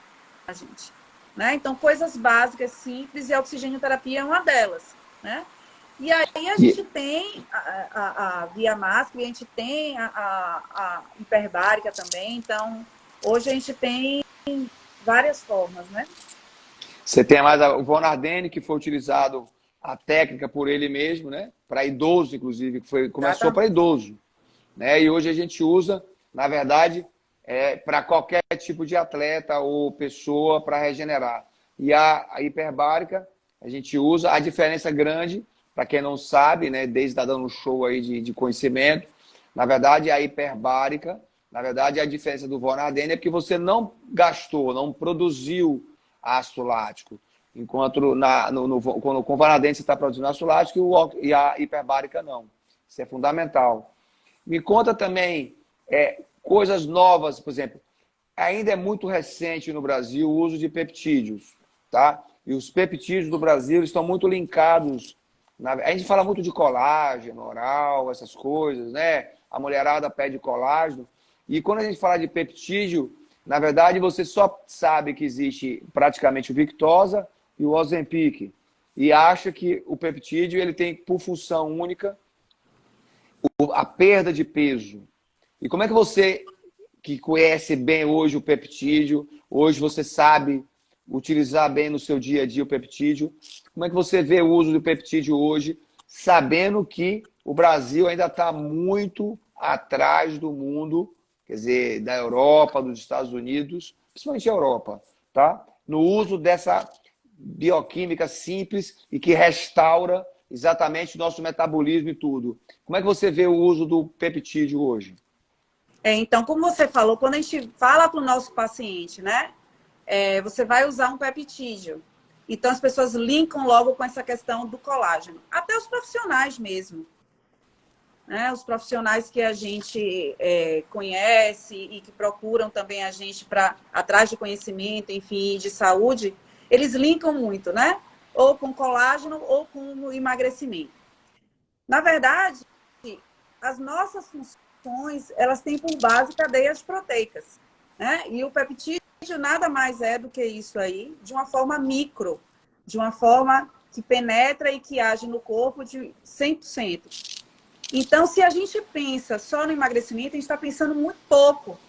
gente, né? Então, coisas básicas, simples, e a oxigenoterapia é uma delas, né? E aí a gente tem a via máscara, e a gente tem a hiperbárica também. Então, hoje a gente tem várias formas, né? Você tem mais o Von Ardenne, que foi utilizado a técnica por ele mesmo, né? Para idoso, inclusive, que começou para idoso, né? E hoje a gente usa, na verdade, para qualquer tipo de atleta ou pessoa para regenerar. E a hiperbárica, a gente usa, a diferença grande, para quem não sabe, né? Desde está dando um show aí de conhecimento, na verdade, a hiperbárica, na verdade, a diferença do Von Ardenne é que você não gastou, não produziu ácido lático. Enquanto quando com o Von Ardenne você está produzindo ácido lático e a hiperbárica não. Isso é fundamental. Me conta também coisas novas, por exemplo, ainda é muito recente no Brasil o uso de peptídeos, tá? E os peptídeos do Brasil estão muito linkados. A gente fala muito de colágeno oral, essas coisas, né? A mulherada pede colágeno. E quando a gente fala de peptídeo, Na verdade, você só sabe que existe praticamente o Victoza e o Ozempic. E acha que o peptídeo ele tem por função única a perda de peso. E como é que você, que conhece bem hoje o peptídeo, hoje você sabe utilizar bem no seu dia a dia o peptídeo, como é que você vê o uso do peptídeo hoje, sabendo que o Brasil ainda está muito atrás do mundo, quer dizer, da Europa, dos Estados Unidos, principalmente a Europa, tá? No uso dessa bioquímica simples e que restaura exatamente o nosso metabolismo e tudo. Como é que você vê o uso do peptídeo hoje? Então, como você falou, quando a gente fala para o nosso paciente, né? Você vai usar um peptídeo. Então, as pessoas linkam logo com essa questão do colágeno. Até os profissionais mesmo. Né? Os profissionais que a gente conhece e que procuram também a gente para atrás de conhecimento, enfim, de saúde, eles linkam muito, né? Ou com colágeno ou com emagrecimento. Na verdade, as nossas funções, elas têm por base cadeias proteicas, né? E o peptídeo nada mais é do que isso aí, de uma forma micro, de uma forma que penetra e que age no corpo de 100%. Então, se a gente pensa só no emagrecimento, a gente está pensando muito pouco.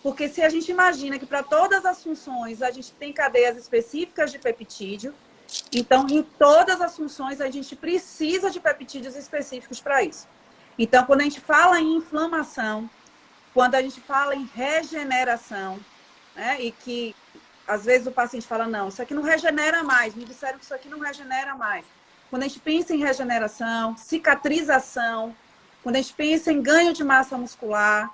Porque se a gente imagina que para todas as funções a gente tem cadeias específicas de peptídeo, então em todas as funções a gente precisa de peptídeos específicos para isso. Então, quando a gente fala em inflamação, quando a gente fala em regeneração, né, e que às vezes o paciente fala, não, isso aqui não regenera mais, me disseram que isso aqui não regenera mais. Quando a gente pensa em regeneração, cicatrização, quando a gente pensa em ganho de massa muscular,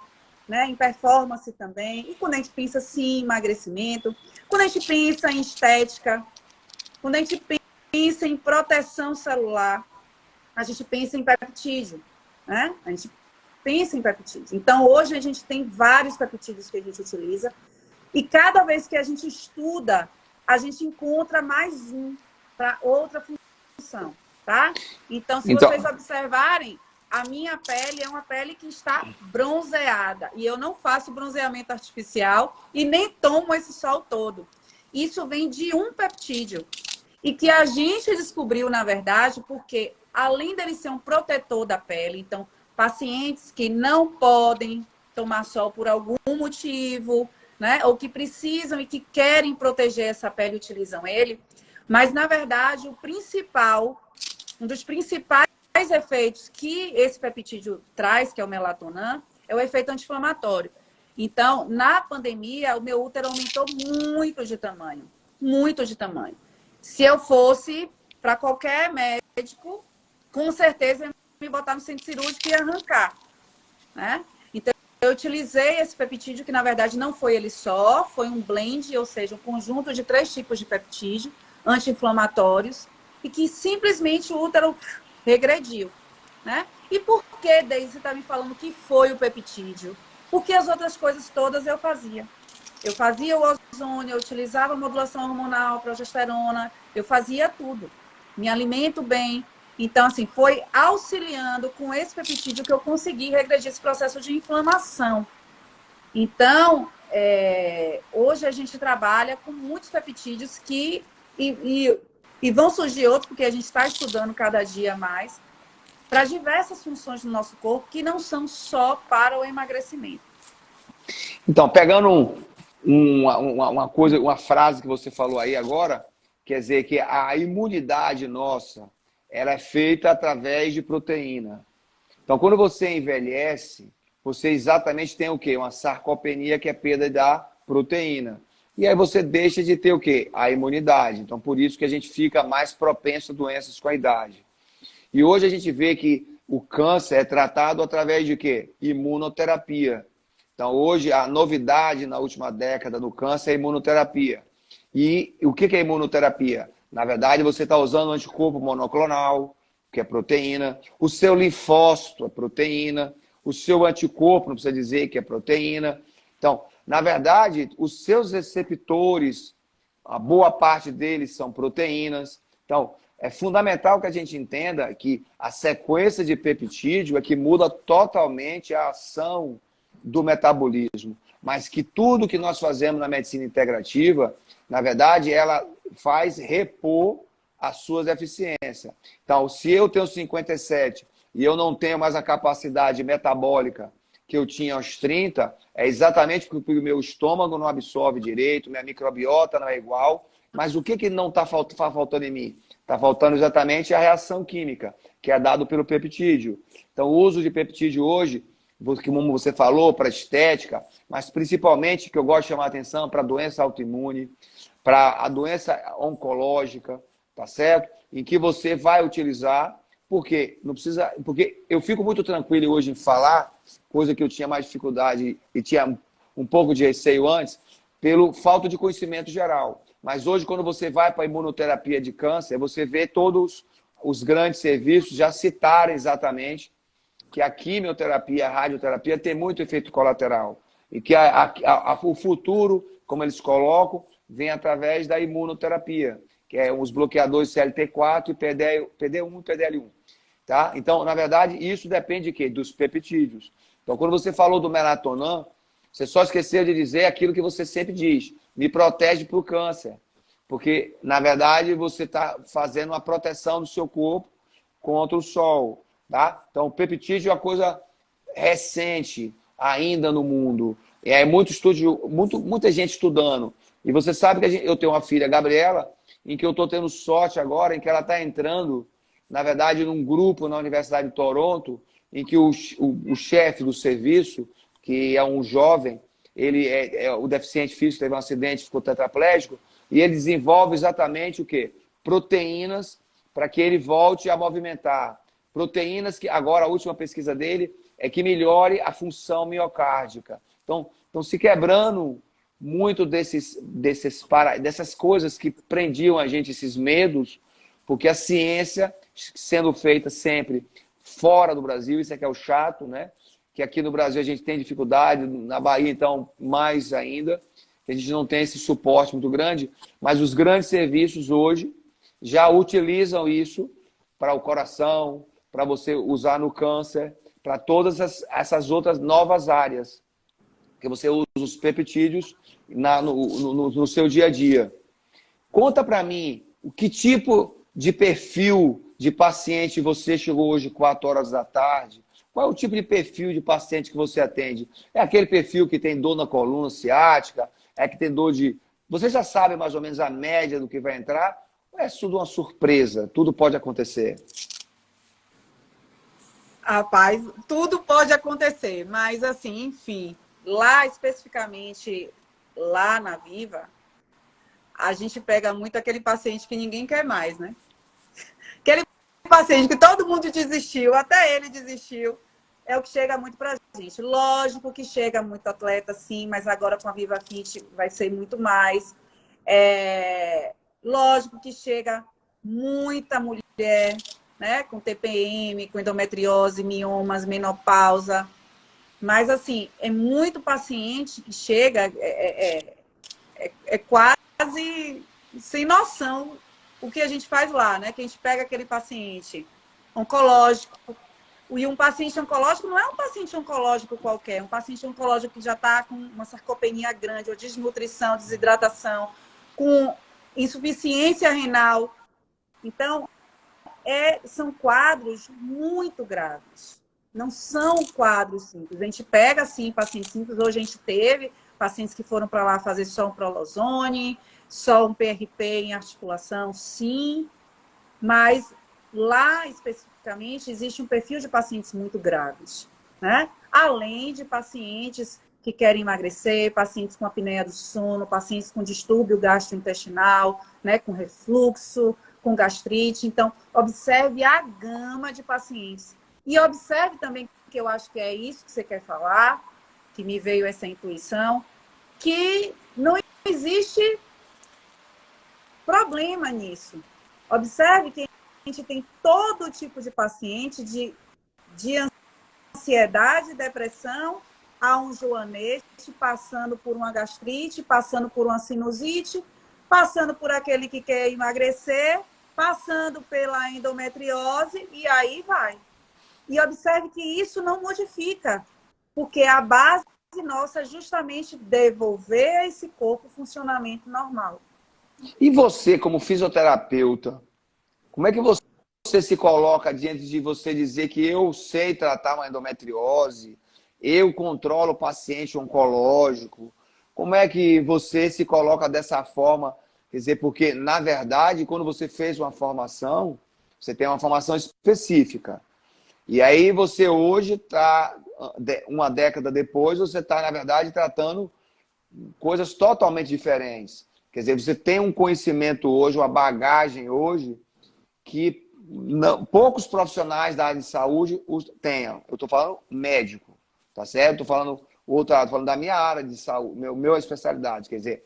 né, em performance também, e quando a gente pensa, sim, em emagrecimento, quando a gente pensa em estética, quando a gente pensa em proteção celular, a gente pensa em peptídeo, né? A gente pensa em peptídeo. Então, hoje a gente tem vários peptídeos que a gente utiliza, e cada vez que a gente estuda, a gente encontra mais um para outra função, tá? Então, se vocês observarem, a minha pele é uma pele que está bronzeada. E eu não faço bronzeamento artificial e nem tomo esse sol todo. Isso vem de um peptídeo. E que a gente descobriu, na verdade, porque além dele ser um protetor da pele, então, pacientes que não podem tomar sol por algum motivo, né? Ou que precisam e que querem proteger essa pele, utilizam ele. Mas, na verdade, um dos principais efeitos que esse peptídeo traz, que é o melatonã, é o efeito anti-inflamatório. Então, na pandemia, o meu útero aumentou muito de tamanho. Muito de tamanho. Se eu fosse para qualquer médico, com certeza ia me botar no centro cirúrgico e ia arrancar, né? Então, eu utilizei esse peptídeo, que na verdade não foi ele só, foi um blend, ou seja, um conjunto de 3 tipos de peptídeo anti-inflamatórios, e que simplesmente o útero regrediu, né? E por que, Deise, você está me falando que foi o peptídeo? Porque as outras coisas todas eu fazia. Eu fazia o ozônio, eu utilizava a modulação hormonal, progesterona, eu fazia tudo. Me alimento bem. Então, assim, foi auxiliando com esse peptídeo que eu consegui regredir esse processo de inflamação. Então, hoje a gente trabalha com muitos peptídeos que... E vão surgir outros, porque a gente está estudando cada dia mais, para diversas funções do nosso corpo, que não são só para o emagrecimento. Então, pegando uma coisa, uma frase que você falou aí agora, quer dizer que a imunidade nossa, ela é feita através de proteína. Então, quando você envelhece, você exatamente tem o quê? Uma sarcopenia, que é perda da proteína. E aí você deixa de ter o quê? A imunidade. Então, por isso que a gente fica mais propenso a doenças com a idade. E hoje a gente vê que o câncer é tratado através de quê? Imunoterapia. Então, hoje, a novidade na última década do câncer é a imunoterapia. E o que é imunoterapia? Na verdade, você está usando o anticorpo monoclonal, que é proteína, o seu linfócito é proteína, o seu anticorpo, não precisa dizer que é proteína. Então, na verdade, os seus receptores, a boa parte deles são proteínas. Então, é fundamental que a gente entenda que a sequência de peptídeo é que muda totalmente a ação do metabolismo. mas que tudo que nós fazemos na medicina integrativa, na verdade, ela faz repor as suas deficiências. Então, se eu tenho 57 e eu não tenho mais a capacidade metabólica que eu tinha aos 30, é exatamente porque o meu estômago não absorve direito, minha microbiota não é igual. Mas o que não está faltando em mim? Está faltando exatamente a reação química, que é dado pelo peptídeo. Então, o uso de peptídeo hoje, como você falou, para estética, mas principalmente, que eu gosto de chamar a atenção, para doença autoimune, para a doença oncológica, tá certo? Em que você vai utilizar, porque não precisa, porque eu fico muito tranquilo hoje em falar, coisa que eu tinha mais dificuldade e tinha um pouco de receio antes, pelo falta de conhecimento geral. Mas hoje, quando você vai para a imunoterapia de câncer, você vê todos os grandes serviços já citarem exatamente que a quimioterapia, a radioterapia tem muito efeito colateral. E que o futuro, como eles colocam, vem através da imunoterapia, que é os bloqueadores CLT4, PD1 e PDL1. Tá? Então, na verdade, isso depende de quê? Dos peptídeos. Então, quando você falou do Melatonin, você só esqueceu de dizer aquilo que você sempre diz. Me protege para o câncer. Porque, na verdade, você está fazendo uma proteção do seu corpo contra o sol. Tá? Então, o peptídeo é uma coisa recente ainda no mundo. É muita gente estudando. E você sabe que eu tenho uma filha, Gabriela, em que eu estou tendo sorte agora, em que ela está entrando, na verdade, num grupo na Universidade de Toronto, em que o chefe do serviço, que é um jovem, ele é o deficiente físico, teve um acidente, ficou tetraplégico, e ele desenvolve exatamente o quê? Proteínas para que ele volte a movimentar. Proteínas que, agora, a última pesquisa dele é que melhore a função miocárdica. Então se quebrando muito dessas coisas que prendiam a gente, esses medos, porque a ciência sendo feita sempre fora do Brasil, isso é que é o chato, né? Que aqui no Brasil a gente tem dificuldade, na Bahia, então, mais ainda, que a gente não tem esse suporte muito grande, mas os grandes serviços hoje já utilizam isso para o coração, para você usar no câncer, para todas essas outras novas áreas, que você usa os peptídeos no seu dia a dia. Conta para mim, o que tipo de perfil de paciente você chegou hoje 4 horas da tarde? Qual é o tipo de perfil de paciente que você atende? É aquele perfil que tem dor na coluna ciática? É que tem dor de... Você já sabe mais ou menos a média do que vai entrar? Ou é tudo uma surpresa? Tudo pode acontecer? Rapaz, tudo pode acontecer, mas assim, enfim, lá especificamente, lá na Viva, a gente pega muito aquele paciente que ninguém quer mais, né? Aquele paciente que todo mundo desistiu, até ele desistiu, é o que chega muito pra gente. Lógico que chega muito atleta, sim, mas agora com a Viva Fit vai ser muito mais. Lógico que chega muita mulher, né, com TPM, com endometriose, miomas, menopausa. Mas, assim, é muito paciente que chega, quase sem noção o que a gente faz lá, né? Que a gente pega aquele paciente oncológico. E um paciente oncológico não é um paciente oncológico qualquer, é um paciente oncológico que já está com uma sarcopenia grande, ou desnutrição, desidratação, com insuficiência renal. Então, são quadros muito graves. Não são quadros simples. A gente pega, sim, pacientes simples. Hoje a gente teve pacientes que foram para lá fazer só um prolozone, só um PRP em articulação, sim. Mas lá, especificamente, existe um perfil de pacientes muito graves, né? Além de pacientes que querem emagrecer, pacientes com apneia do sono, pacientes com distúrbio gastrointestinal, né? Com refluxo, com gastrite. Então, observe a gama de pacientes. E observe também, que eu acho que é isso que você quer falar, que me veio essa intuição, que não existe problema nisso. Observe que a gente tem todo tipo de paciente de ansiedade, depressão, a um joanete, passando por uma gastrite, passando por uma sinusite, passando por aquele que quer emagrecer, passando pela endometriose, e aí vai. E observe que isso não modifica, porque a base nossa é justamente devolver a esse corpo o funcionamento normal. E você, como fisioterapeuta, como é que você se coloca diante de você dizer que eu sei tratar uma endometriose, eu controlo o paciente oncológico? Como é que você se coloca dessa forma? Quer dizer, porque, na verdade, quando você fez uma formação, você tem uma formação específica. E aí você hoje está, uma década depois, você está, na verdade, tratando coisas totalmente diferentes. Quer dizer, você tem um conhecimento hoje, uma bagagem hoje, que não, poucos profissionais da área de saúde tenham. Eu estou falando médico, tá certo? Estou falando falando da minha área de saúde, meu especialidade. Quer dizer,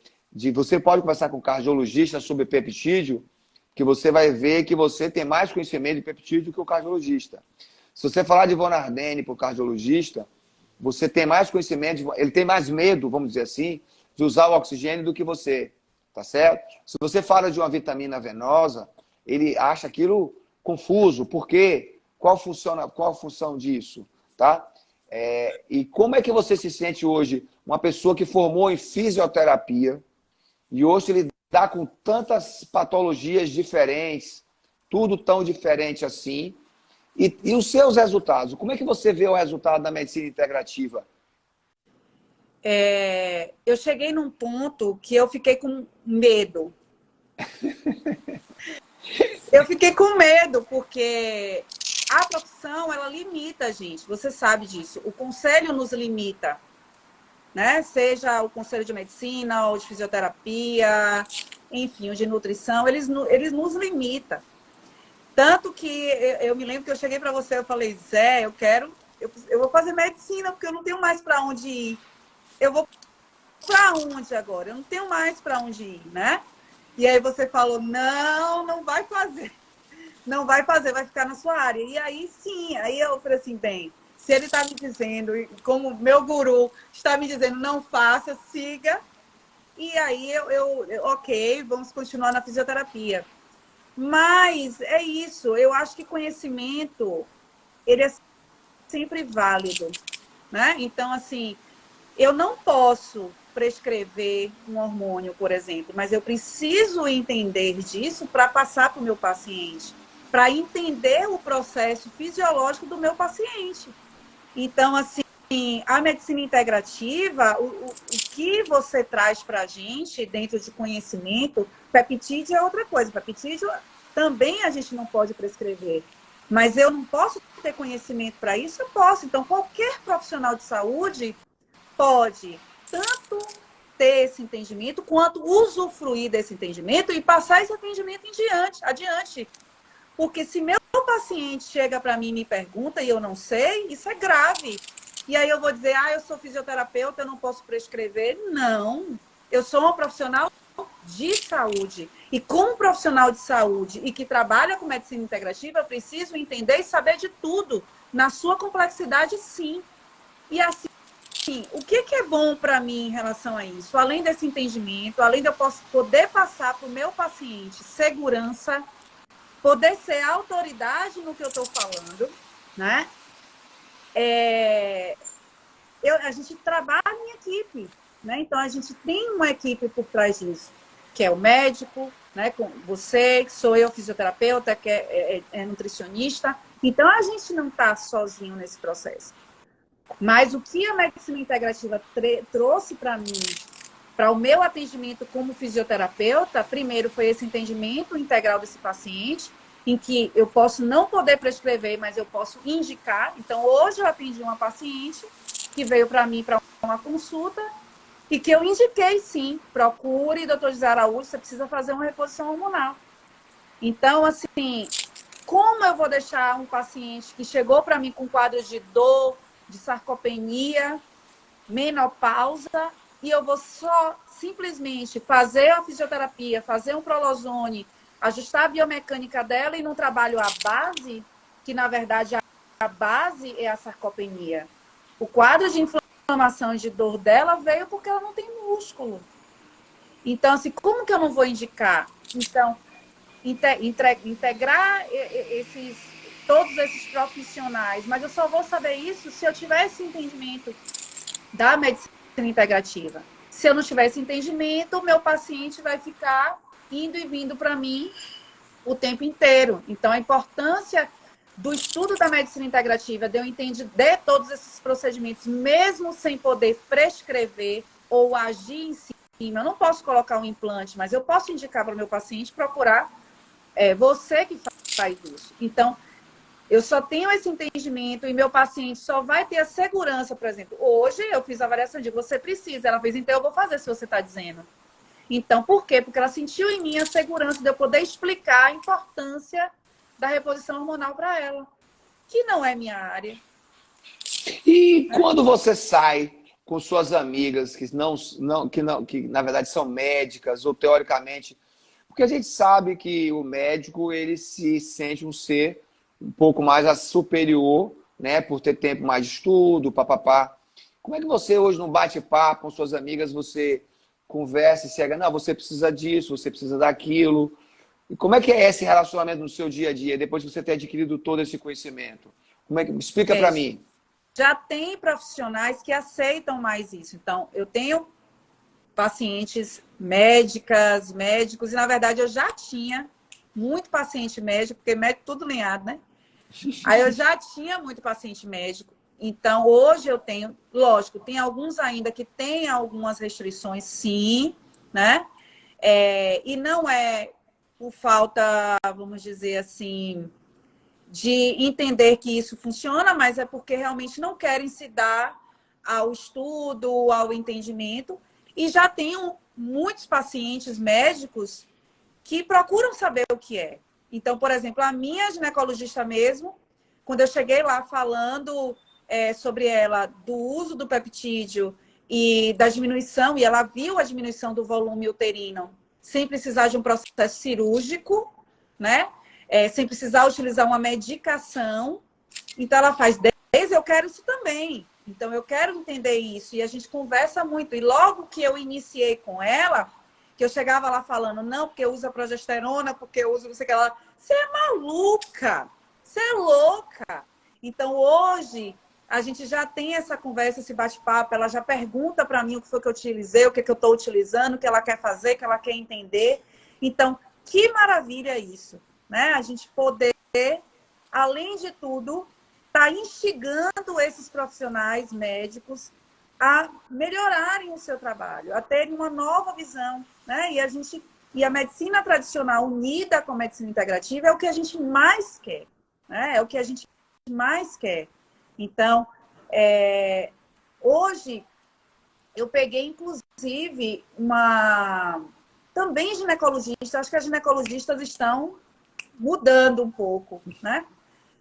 você pode conversar com um cardiologista sobre peptídeo, que você vai ver que você tem mais conhecimento de peptídeo que o cardiologista. Se você falar de von Ardenne para o cardiologista, você tem mais conhecimento, ele tem mais medo, vamos dizer assim, de usar o oxigênio do que você, tá certo? Se você fala de uma vitamina venosa, ele acha aquilo confuso. Por quê? Qual a função disso? Tá? E como é que você se sente hoje, uma pessoa que formou em fisioterapia e hoje lidar com tantas patologias diferentes, tudo tão diferente assim, e os seus resultados? Como é que você vê o resultado da medicina integrativa? Eu cheguei num ponto que eu fiquei com medo. Eu fiquei com medo, porque a profissão, ela limita a gente. Você sabe disso. O conselho nos limita, né? Seja o conselho de medicina, ou de fisioterapia, enfim, o de nutrição, eles nos limitam. Tanto que eu me lembro que eu cheguei para você, eu falei, Zé, eu vou fazer medicina, porque eu não tenho mais para onde ir. Eu vou para onde agora? Eu não tenho mais para onde ir, né? E aí você falou, não vai fazer. Não vai fazer, vai ficar na sua área. E aí, sim, aí eu falei assim, bem, se ele está me dizendo, como meu guru está me dizendo, não faça, siga. E aí ok, vamos continuar na fisioterapia. Mas é isso, eu acho que conhecimento, ele é sempre válido, né? Então, assim, eu não posso prescrever um hormônio, por exemplo, mas eu preciso entender disso para passar para o meu paciente, para entender o processo fisiológico do meu paciente. Então, assim, a medicina integrativa, o que você traz para a gente dentro de conhecimento, peptídeo é outra coisa. Peptídeo também a gente não pode prescrever. Mas eu não posso ter conhecimento para isso? Eu posso. Então, qualquer profissional de saúde pode tanto ter esse entendimento, quanto usufruir desse entendimento e passar esse entendimento adiante. Porque se meu paciente chega para mim e me pergunta e eu não sei, isso é grave. E aí eu vou dizer, eu sou fisioterapeuta, eu não posso prescrever. Não, eu sou uma profissional de saúde. E como profissional de saúde e que trabalha com medicina integrativa, eu preciso entender e saber de tudo. Na sua complexidade, sim. E assim, o que é bom para mim em relação a isso? Além desse entendimento, além de eu poder passar para o meu paciente segurança, poder ser autoridade no que eu estou falando, né? A gente trabalha em equipe, né? Então, a gente tem uma equipe por trás disso, que é o médico, né? Com você, que sou eu, fisioterapeuta, que é nutricionista. Então, a gente não está sozinho nesse processo. Mas o que a medicina integrativa trouxe para mim, para o meu atendimento como fisioterapeuta, primeiro foi esse entendimento integral desse paciente, em que eu posso não poder prescrever, mas eu posso indicar. Então, hoje eu atendi uma paciente que veio para mim para uma consulta e que eu indiquei, sim, procure, doutor José Araújo, você precisa fazer uma reposição hormonal. Então, assim, como eu vou deixar um paciente que chegou para mim com quadros de dor, de sarcopenia, menopausa, e eu vou só simplesmente fazer a fisioterapia, fazer um prolozone, ajustar a biomecânica dela e não trabalho a base, que na verdade a base é a sarcopenia. O quadro de inflamação e de dor dela veio porque ela não tem músculo. Então, assim, como que eu não vou indicar? Então, integrar todos esses profissionais, mas eu só vou saber isso se eu tiver esse entendimento da medicina integrativa. Se eu não tiver esse entendimento, o meu paciente vai ficar indo e vindo para mim o tempo inteiro. Então, a importância do estudo da medicina integrativa, de eu entender todos esses procedimentos, mesmo sem poder prescrever ou agir em cima. Eu não posso colocar um implante, mas eu posso indicar para o meu paciente procurar você que faz isso. Então, eu só tenho esse entendimento e meu paciente só vai ter a segurança, por exemplo. Hoje eu fiz a avaliação de você precisa. Ela fez, então eu vou fazer se você está dizendo. Então, por quê? Porque ela sentiu em mim a segurança de eu poder explicar a importância da reposição hormonal para ela, que não é minha área. E quando você sai com suas amigas que na verdade são médicas ou teoricamente, porque a gente sabe que o médico ele se sente um ser um pouco mais superior, né, por ter tempo mais de estudo, papapá. Como é que você hoje no bate-papo com suas amigas você conversa e chega, não, você precisa disso, você precisa daquilo. E como é que é esse relacionamento no seu dia a dia, depois que você ter adquirido todo esse conhecimento? Como é que explica para mim? Já tem profissionais que aceitam mais isso. Então, eu tenho pacientes médicas, médicos, e na verdade eu já tinha muito paciente médico, porque médico tudo linhado, né? Aí eu já tinha muito paciente médico. Então, hoje eu tenho, lógico, tem alguns ainda que têm algumas restrições, sim, né? E não é por falta, vamos dizer assim, de entender que isso funciona, mas é porque realmente não querem se dar ao estudo, ao entendimento. E já tenho muitos pacientes médicos que procuram saber o que é. Então, por exemplo, a minha ginecologista mesmo, quando eu cheguei lá falando sobre ela, do uso do peptídeo e da diminuição, e ela viu a diminuição do volume uterino sem precisar de um processo cirúrgico, né? Sem precisar utilizar uma medicação. Então, ela faz 10, eu quero isso também. Então, eu quero entender isso. E a gente conversa muito. E logo que eu iniciei com ela, que eu chegava lá falando, não, porque eu uso a progesterona, porque eu uso não sei o que lá. Você é maluca! Você é louca! Então, hoje, a gente já tem essa conversa, esse bate-papo. Ela já pergunta para mim o que foi que eu utilizei, o que eu estou utilizando, o que ela quer fazer, o que ela quer entender. Então, que maravilha isso, né? A gente poder, além de tudo, estar instigando esses profissionais médicos a melhorarem o seu trabalho, a terem uma nova visão, né? E a medicina tradicional unida com a medicina integrativa é o que a gente mais quer, né? É o que a gente mais quer. Então, hoje eu peguei inclusive também ginecologista, acho que as ginecologistas estão mudando um pouco, né?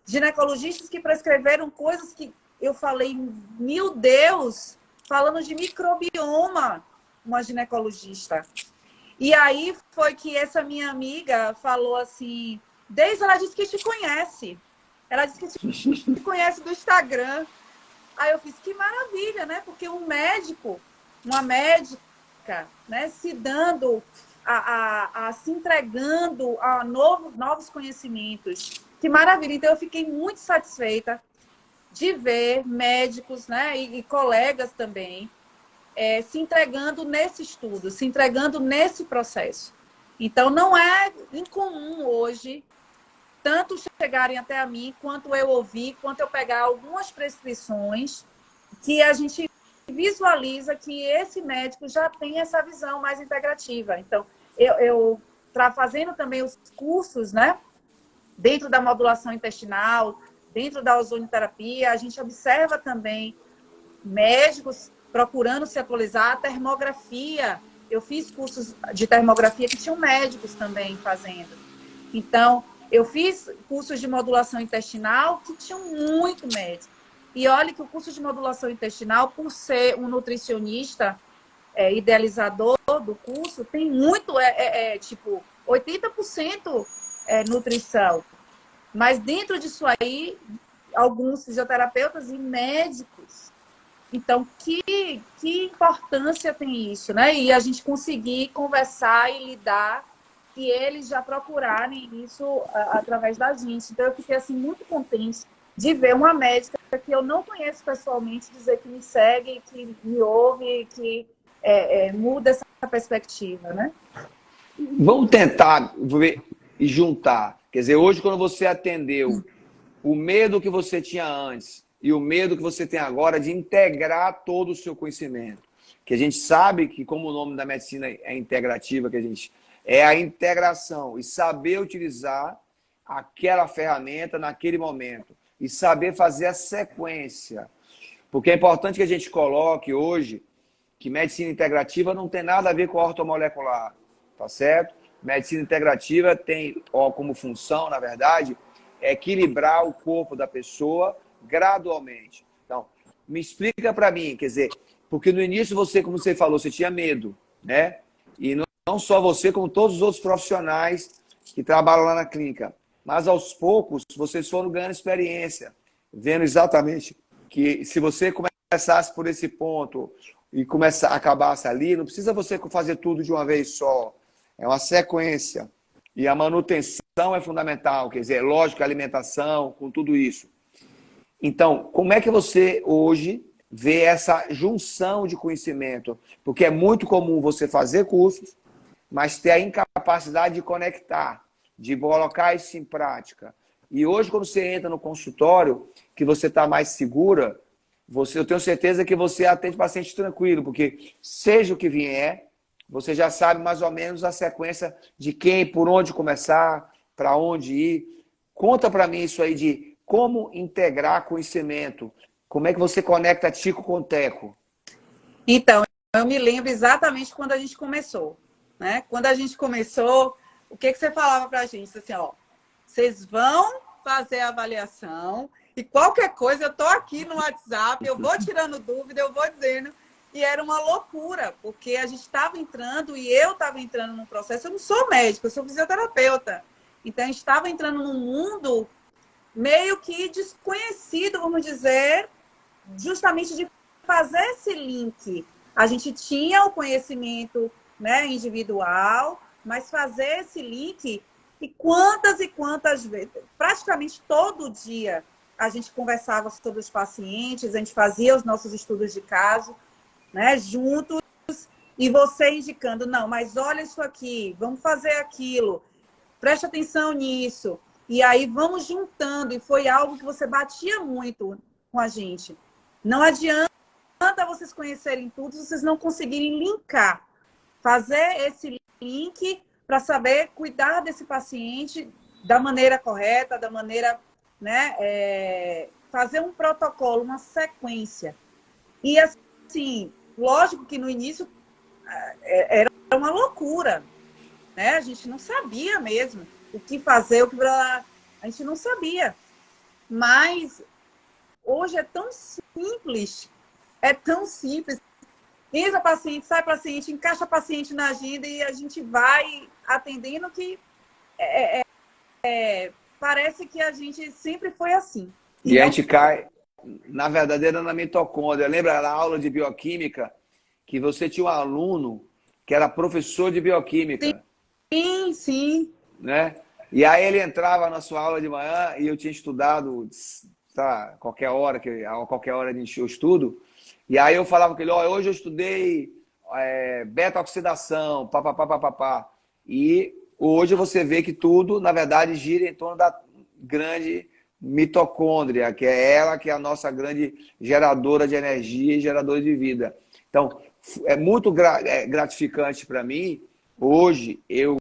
Ginecologistas que prescreveram coisas que eu falei, meu Deus, falando de microbioma, uma ginecologista. E aí foi que essa minha amiga falou assim, desde ela disse que te conhece. Ela disse que te conhece do Instagram. Aí eu fiz, que maravilha, né? Porque um médico, uma médica, né, se dando, se entregando a novos conhecimentos. Que maravilha. Então, eu fiquei muito satisfeita de ver médicos, né, e colegas também se entregando nesse estudo, se entregando nesse processo. Então, não é incomum hoje tanto chegarem até a mim, quanto eu ouvir, quanto eu pegar algumas prescrições que a gente visualiza que esse médico já tem essa visão mais integrativa. Então, eu fazendo também os cursos, né, dentro da modulação intestinal, dentro da ozonioterapia, a gente observa também médicos procurando se atualizar, a termografia. Eu fiz cursos de termografia que tinham médicos também fazendo. Então, eu fiz cursos de modulação intestinal que tinham muito médico. E olha que o curso de modulação intestinal, por ser um nutricionista idealizador do curso, tem muito, tipo, 80% nutrição. Mas dentro disso aí, alguns fisioterapeutas e médicos. Então, que importância tem isso, né? E a gente conseguir conversar e lidar e eles já procurarem isso através da gente. Então, eu fiquei assim muito contente de ver uma médica que eu não conheço pessoalmente dizer que me segue, que me ouve, que muda essa perspectiva, né? Vamos tentar ver e juntar. Quer dizer, hoje, quando você atendeu o medo que você tinha antes e o medo que você tem agora de integrar todo o seu conhecimento. Que a gente sabe que, como o nome da medicina é integrativa, que a gente é a integração e saber utilizar aquela ferramenta naquele momento e saber fazer a sequência. Porque é importante que a gente coloque hoje que medicina integrativa não tem nada a ver com ortomolecular, tá certo? Medicina integrativa tem como função, na verdade, equilibrar o corpo da pessoa gradualmente. Então, me explica para mim, quer dizer, porque no início você, como você falou, você tinha medo, né? E não só você, como todos os outros profissionais que trabalham lá na clínica. Mas aos poucos, vocês foram ganhando experiência, vendo exatamente que se você começasse por esse ponto e acabasse ali, não precisa você fazer tudo de uma vez só. É uma sequência. E a manutenção é fundamental, quer dizer, lógico, a alimentação, com tudo isso. Então, como é que você hoje vê essa junção de conhecimento? Porque é muito comum você fazer cursos, mas ter a incapacidade de conectar, de colocar isso em prática. E hoje, quando você entra no consultório, que você está mais segura, eu tenho certeza que você atende paciente tranquilo, porque seja o que vier, você já sabe mais ou menos a sequência de quem, por onde começar, para onde ir. Conta para mim isso aí de como integrar conhecimento. Como é que você conecta Tico com Teco? Então, eu me lembro exatamente quando a gente começou, né? Quando a gente começou, o que você falava para a gente? Assim, ó, vocês vão fazer a avaliação e qualquer coisa, eu estou aqui no WhatsApp, eu vou tirando dúvida, eu vou dizendo. E era uma loucura, porque a gente estava entrando e eu estava entrando num processo. Eu não sou médica, eu sou fisioterapeuta. Então, a gente estava entrando num mundo meio que desconhecido, vamos dizer, justamente de fazer esse link. A gente tinha o conhecimento, né, individual, mas fazer esse link e quantas vezes, praticamente todo dia, a gente conversava sobre os pacientes, a gente fazia os nossos estudos de caso, né, juntos, e você indicando, não, mas olha isso aqui, vamos fazer aquilo, preste atenção nisso. E aí vamos juntando, e foi algo que você batia muito com a gente. Não adianta vocês conhecerem tudo se vocês não conseguirem linkar, fazer esse link para saber cuidar desse paciente da maneira correta, da maneira, né, fazer um protocolo, uma sequência. E assim, lógico que no início era uma loucura, né? A gente não sabia mesmo o que fazer, a gente não sabia. Mas hoje é tão simples, entra paciente, sai paciente, encaixa paciente na agenda e a gente vai atendendo que parece que a gente sempre foi assim. E a gente cai, na verdadeira, na mitocôndria. Lembra da aula de bioquímica? Que você tinha um aluno que era professor de bioquímica. Sim, sim. Né? E aí ele entrava na sua aula de manhã e eu tinha estudado a qualquer hora eu estudo. E aí eu falava com ele, hoje eu estudei beta-oxidação, papapá. E hoje você vê que tudo, na verdade, gira em torno da grande mitocôndria, que é ela que é a nossa grande geradora de energia e geradora de vida. Então, é muito gratificante para mim, hoje, eu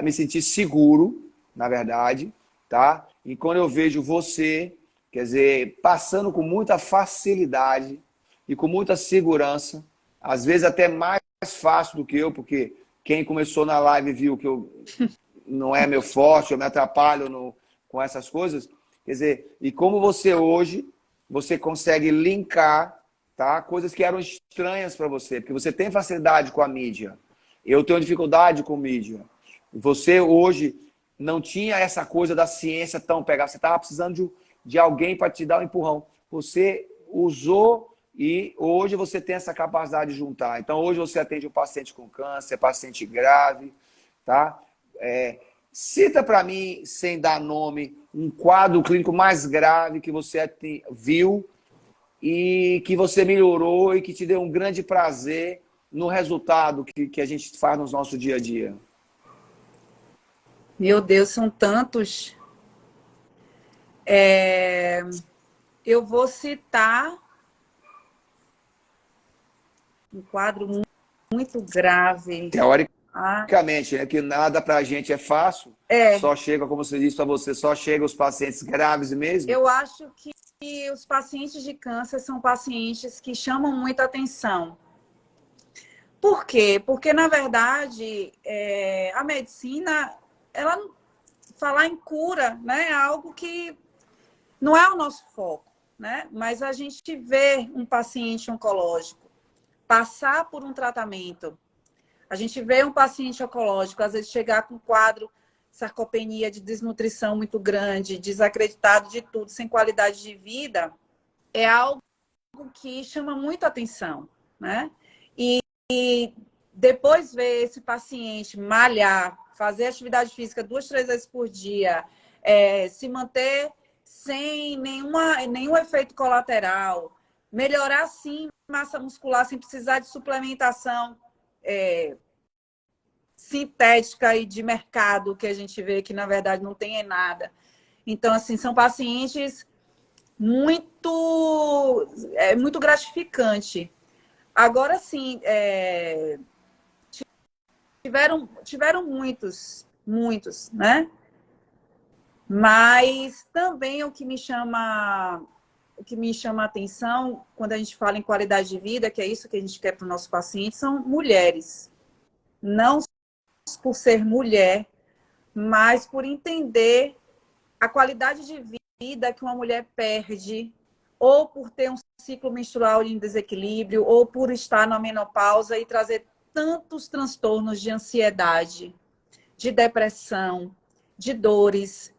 me sentir seguro, na verdade, tá? E quando eu vejo você, quer dizer, passando com muita facilidade e com muita segurança, às vezes até mais fácil do que eu, porque quem começou na live viu que eu não é meu forte, eu me atrapalho com essas coisas. Quer dizer, e como você hoje, você consegue linkar, tá? Coisas que eram estranhas para você, porque você tem facilidade com a mídia. Eu tenho dificuldade com mídia. Você hoje não tinha essa coisa da ciência tão pegada. Você estava precisando de alguém para te dar um empurrão. Você usou e hoje você tem essa capacidade de juntar. Então, hoje você atende um paciente com câncer, paciente grave, tá? Cita para mim, sem dar nome, um quadro clínico mais grave que você viu e que você melhorou e que te deu um grande prazer no resultado que a gente faz no nosso dia a dia. Meu Deus, são tantos. Eu vou citar um quadro muito grave. Teoricamente, né, que nada para a gente é fácil, só chega, como você disse para você, só chega os pacientes graves mesmo. Eu acho que os pacientes de câncer são pacientes que chamam muita atenção. Por quê? Porque, na verdade, a medicina, falar em cura, né, é algo que não é o nosso foco, né? Mas a gente vê um paciente oncológico passar por um tratamento, a gente vê um paciente oncológico, às vezes, chegar com um quadro sarcopenia de desnutrição muito grande, desacreditado de tudo, sem qualidade de vida, é algo que chama muito atenção, né? E depois ver esse paciente malhar, fazer atividade física 2, 3 vezes por dia, se manter sem nenhum efeito colateral, melhorar, sim, massa muscular sem precisar de suplementação sintética e de mercado, que a gente vê que, na verdade, não tem nada. Então, assim, são pacientes muito gratificante. Agora, sim, tiveram muitos, né? Mas também o que me chama a atenção quando a gente fala em qualidade de vida, que é isso que a gente quer para o nosso paciente, são mulheres. Não por ser mulher, mas por entender a qualidade de vida que uma mulher perde, ou por ter um ciclo menstrual em desequilíbrio, ou por estar na menopausa e trazer tantos transtornos de ansiedade, de depressão, de dores,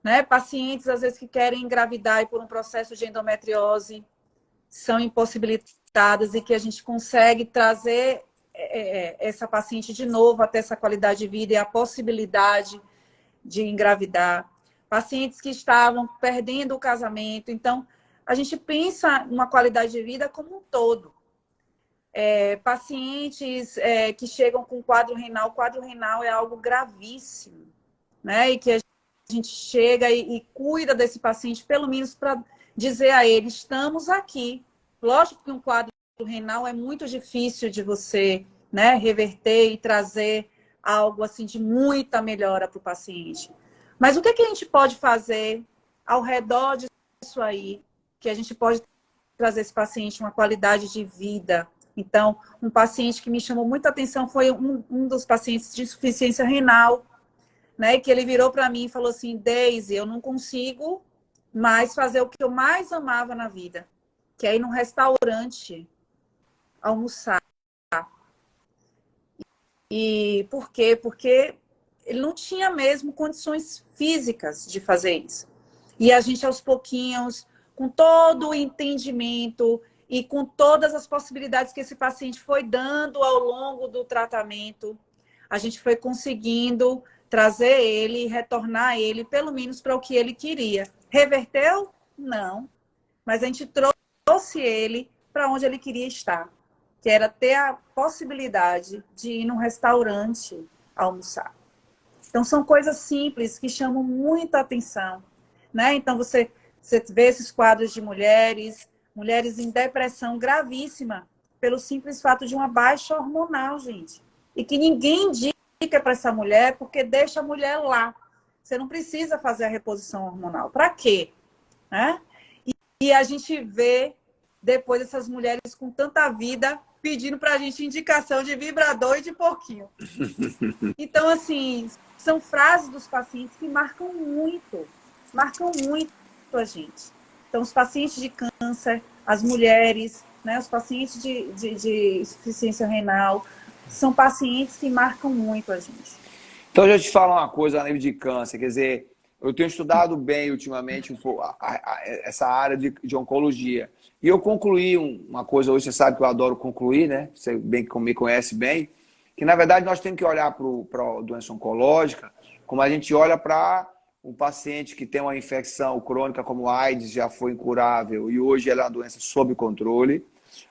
né? Pacientes, às vezes, que querem engravidar e por um processo de endometriose são impossibilitadas e que a gente consegue trazer essa paciente de novo até essa qualidade de vida e a possibilidade de engravidar. Pacientes que estavam perdendo o casamento. Então, a gente pensa numa qualidade de vida como um todo. Pacientes que chegam com quadro renal. O quadro renal é algo gravíssimo, né? E que a gente chega e cuida desse paciente, pelo menos para dizer a ele, estamos aqui. Lógico que um quadro renal é muito difícil de você, né, reverter e trazer algo assim de muita melhora para o paciente. Mas o que a gente pode fazer ao redor disso aí, que a gente pode trazer esse paciente uma qualidade de vida? Então, um paciente que me chamou muita atenção foi um dos pacientes de insuficiência renal, né, que ele virou para mim e falou assim, Deise, eu não consigo mais fazer o que eu mais amava na vida, que é ir num restaurante almoçar. E por quê? Porque ele não tinha mesmo condições físicas de fazer isso. E a gente, aos pouquinhos, com todo o entendimento e com todas as possibilidades que esse paciente foi dando ao longo do tratamento, a gente foi conseguindo trazer ele, retornar ele, pelo menos para o que ele queria. Reverteu? Não. Mas a gente trouxe ele para onde ele queria estar, que era ter a possibilidade de ir num restaurante almoçar. Então, são coisas simples que chamam muita atenção, né? Então, você vê esses quadros de mulheres em depressão gravíssima, pelo simples fato de uma baixa hormonal, gente. E que ninguém indica para essa mulher, porque deixa a mulher lá. Você não precisa fazer a reposição hormonal. Para quê? Né? E a gente vê depois essas mulheres com tanta vida pedindo para a gente indicação de vibrador e de porquinho. Então, assim, são frases dos pacientes que marcam muito a gente. Então, os pacientes de câncer, as mulheres, né, os pacientes de insuficiência renal, são pacientes que marcam muito a gente. Então, deixa eu te falar uma coisa a nível de câncer, quer dizer, eu tenho estudado bem ultimamente essa área de oncologia. E eu concluí uma coisa, hoje você sabe que eu adoro concluir, né? Você bem que me conhece bem, que na verdade nós temos que olhar para a doença oncológica como a gente olha para um paciente que tem uma infecção crônica como AIDS, já foi incurável e hoje ela é uma doença sob controle.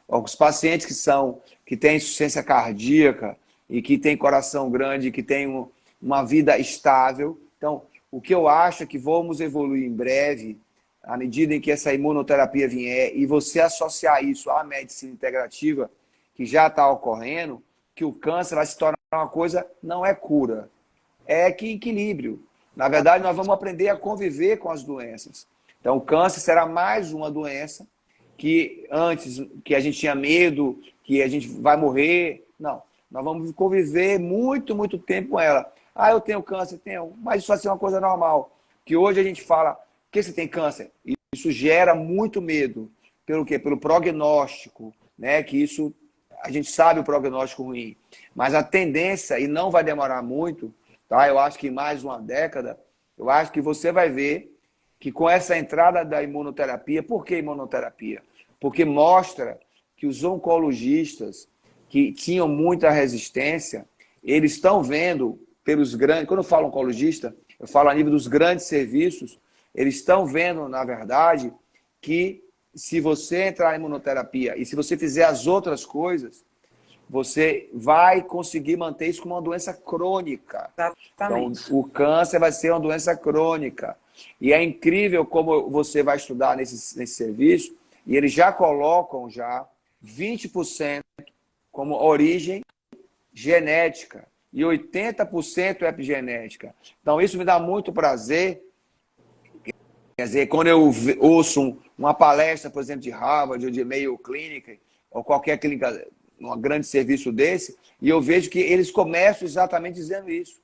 Os pacientes que têm insuficiência cardíaca e que têm coração grande, que têm uma vida estável. Então, o que eu acho é que vamos evoluir em breve, à medida em que essa imunoterapia vier, e você associar isso à medicina integrativa, que já está ocorrendo, que o câncer vai se tornar uma coisa, não é cura, é que equilíbrio. Na verdade, nós vamos aprender a conviver com as doenças. Então, o câncer será mais uma doença que antes, que a gente tinha medo, que a gente vai morrer. Não, nós vamos conviver muito, muito tempo com ela. Ah, eu tenho câncer, tenho, mas isso vai ser uma coisa normal. Que hoje a gente fala, que você tem câncer? Isso gera muito medo. Pelo quê? Pelo prognóstico, né? Que isso, a gente sabe o prognóstico ruim. Mas a tendência, e não vai demorar muito, tá? Eu acho que em mais uma década, eu acho que você vai ver que com essa entrada da imunoterapia, por que imunoterapia? Porque mostra que os oncologistas que tinham muita resistência, eles estão vendo pelos grandes, quando eu falo oncologista, eu falo a nível dos grandes serviços, eles estão vendo, na verdade, que se você entrar em imunoterapia e se você fizer as outras coisas, você vai conseguir manter isso como uma doença crônica. Exatamente. Então, o câncer vai ser uma doença crônica. E é incrível como você vai estudar nesse serviço, e eles já colocam 20% como origem genética e 80% epigenética. Então, isso me dá muito prazer. Quer dizer, quando eu ouço uma palestra, por exemplo, de Harvard ou de Mayo Clinic, ou qualquer clínica, um grande serviço desse, e eu vejo que eles começam exatamente dizendo isso.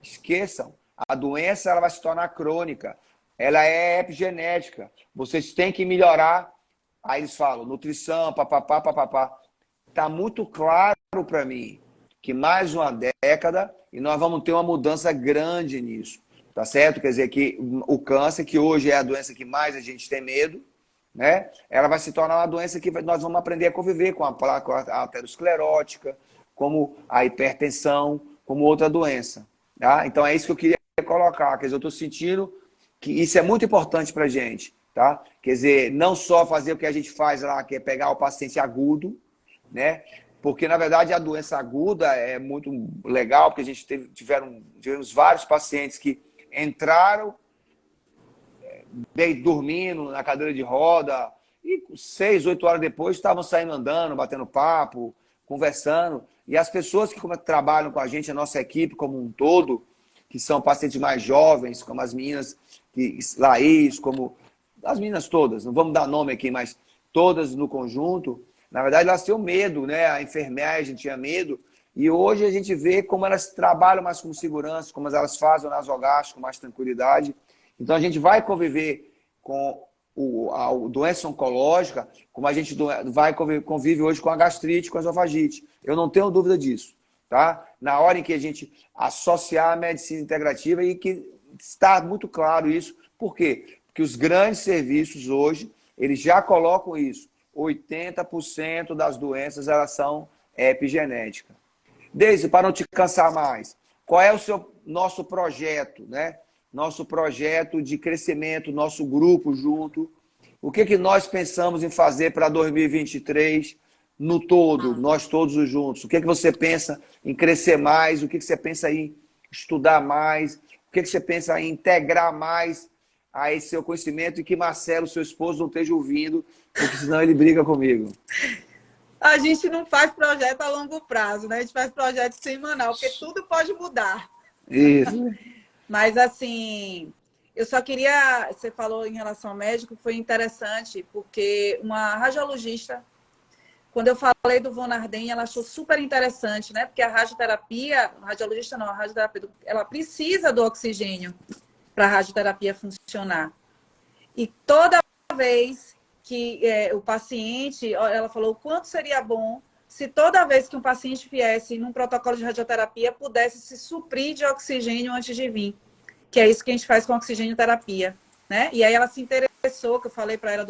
Esqueçam, a doença ela vai se tornar crônica, ela é epigenética, vocês têm que melhorar. Aí eles falam, nutrição, papapá, papapá. Está muito claro para mim que mais uma década e nós vamos ter uma mudança grande nisso. Tá certo? Quer dizer que o câncer, que hoje é a doença que mais a gente tem medo, né? Ela vai se tornar uma doença que nós vamos aprender a conviver com a placa aterosclerótica, como a hipertensão, como outra doença. Tá? Então é isso que eu queria colocar. Quer dizer, eu estou sentindo que isso é muito importante para a gente. Tá? Quer dizer, não só fazer o que a gente faz lá, que é pegar o paciente agudo, né? Porque, na verdade, a doença aguda é muito legal, porque a gente tivemos vários pacientes que entraram dormindo na cadeira de roda e 6, 8 horas depois estavam saindo andando, batendo papo, conversando. E as pessoas que trabalham com a gente, a nossa equipe como um todo, que são pacientes mais jovens, como as meninas, Laís, como as meninas todas, não vamos dar nome aqui, mas todas no conjunto, na verdade elas tinham medo, né? A enfermagem tinha medo. E hoje a gente vê como elas trabalham mais com segurança, como elas fazem o nasogástrico com mais tranquilidade. Então a gente vai conviver com a doença oncológica, como a gente convive hoje com a gastrite, com a esofagite. Eu não tenho dúvida disso. Tá? Na hora em que a gente associar a medicina integrativa, e que está muito claro isso. Por quê? Porque os grandes serviços hoje, eles já colocam isso. 80% das doenças elas são epigenéticas. Deise, para não te cansar mais, qual é o nosso projeto, né? Nosso projeto de crescimento, nosso grupo junto. O que nós pensamos em fazer para 2023 no todo, nós todos os juntos? O que você pensa em crescer mais? O que você pensa em estudar mais? O que você pensa em integrar mais a esse seu conhecimento e que Marcelo, seu esposo, não esteja ouvindo, porque senão ele briga comigo. A gente não faz projeto a longo prazo, né? A gente faz projeto semanal, porque tudo pode mudar. Isso. Mas, assim, eu só queria... Você falou em relação ao médico, foi interessante, porque uma radiologista, quando eu falei do Von Ardenne, ela achou super interessante, né? Porque a radioterapia, a radiologista não, a radioterapia, ela precisa do oxigênio para a radioterapia funcionar. E toda vez que o paciente, ela falou o quanto seria bom se toda vez que um paciente viesse num protocolo de radioterapia pudesse se suprir de oxigênio antes de vir, que é isso que a gente faz com a oxigênio-terapia, né? E aí ela se interessou, que eu falei para ela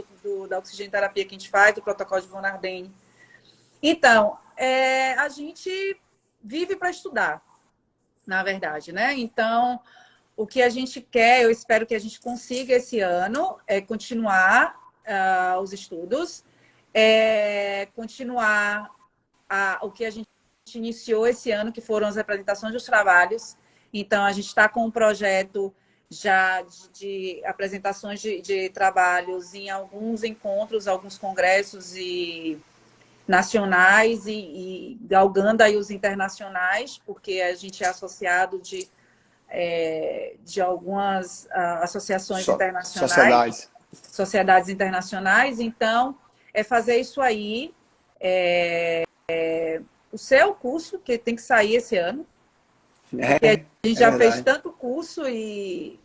da oxigênio-terapia que a gente faz, do protocolo de Von Ardenne. Então, a gente vive para estudar. na verdade, né? Então, o que a gente quer, eu espero que a gente consiga esse ano, é continuar os estudos, continuar o que a gente iniciou esse ano, que foram as apresentações dos trabalhos. Então, a gente está com um projeto já de apresentações de trabalhos em alguns encontros, alguns congressos e nacionais e galgando aí os internacionais, porque a gente é associado de algumas associações internacionais, Sociedades. sociedades internacionais. Então, é fazer isso aí. O seu curso, que tem que sair esse ano, porque a gente já fez Verdade. tanto curso e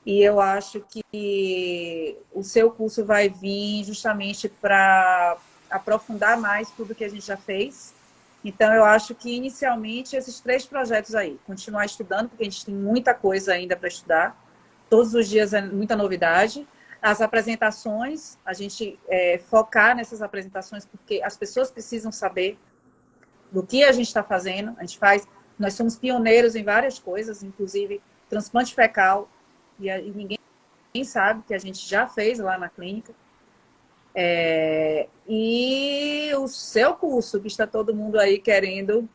eu acho que o seu curso vai vir justamente para aprofundar mais tudo que a gente já fez. Então, eu acho que, inicialmente, esses 3 projetos aí. Continuar estudando, porque a gente tem muita coisa ainda para estudar. Todos os dias é muita novidade. As apresentações, a gente focar nessas apresentações, porque as pessoas precisam saber do que a gente está fazendo. A gente faz... Nós somos pioneiros em várias coisas, inclusive transplante fecal, e ninguém sabe que a gente já fez lá na clínica. E o seu curso, que está todo mundo aí querendo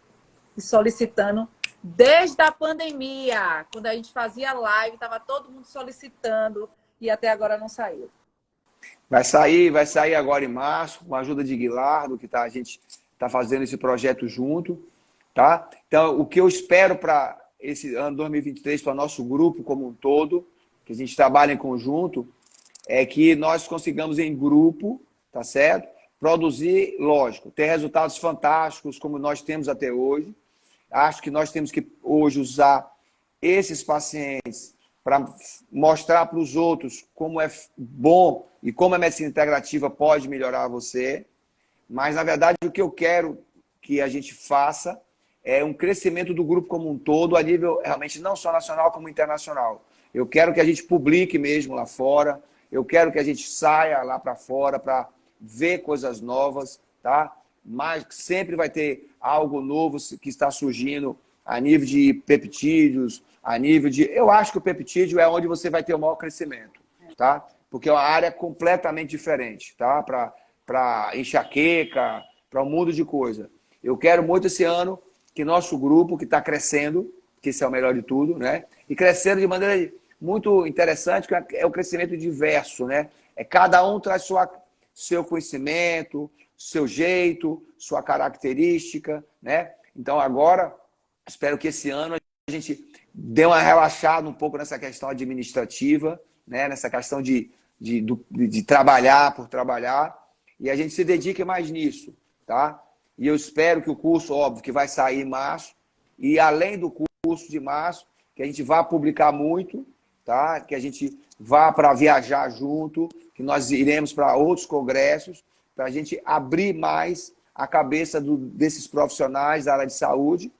e solicitando desde a pandemia. Quando a gente fazia live, estava todo mundo solicitando e até agora não saiu. Vai sair agora em março, com a ajuda de Guilardo, que a gente está fazendo esse projeto junto, tá? Então, o que eu espero para esse ano 2023, para o nosso grupo como um todo, que a gente trabalha em conjunto, é que nós consigamos em grupo, tá certo? Produzir, lógico, ter resultados fantásticos como nós temos até hoje. Acho que nós temos que hoje usar esses pacientes para mostrar para os outros como é bom e como a medicina integrativa pode melhorar você. Mas, na verdade, o que eu quero que a gente faça é um crescimento do grupo como um todo, a nível realmente não só nacional, como internacional. Eu quero que a gente publique mesmo lá fora, eu quero que a gente saia lá para fora para ver coisas novas, tá? Mas sempre vai ter algo novo que está surgindo a nível de peptídeos, a nível de... Eu acho que o peptídeo é onde você vai ter o maior crescimento, tá? Porque é uma área completamente diferente, tá? Para enxaqueca, para um mundo de coisa. Eu quero muito esse ano que nosso grupo, que está crescendo, que isso é o melhor de tudo, né? E crescendo de maneira muito interessante, que é o crescimento diverso, né? Cada um traz seu conhecimento, seu jeito, sua característica, né? Então, agora, espero que esse ano a gente dê uma relaxada um pouco nessa questão administrativa, né? Nessa questão de trabalhar por trabalhar, e a gente se dedique mais nisso, tá? E eu espero que o curso, óbvio, que vai sair em março, e além do curso de março, que a gente vá publicar muito, tá? Que a gente vá para viajar junto, que nós iremos para outros congressos, para a gente abrir mais a cabeça desses profissionais da área de saúde.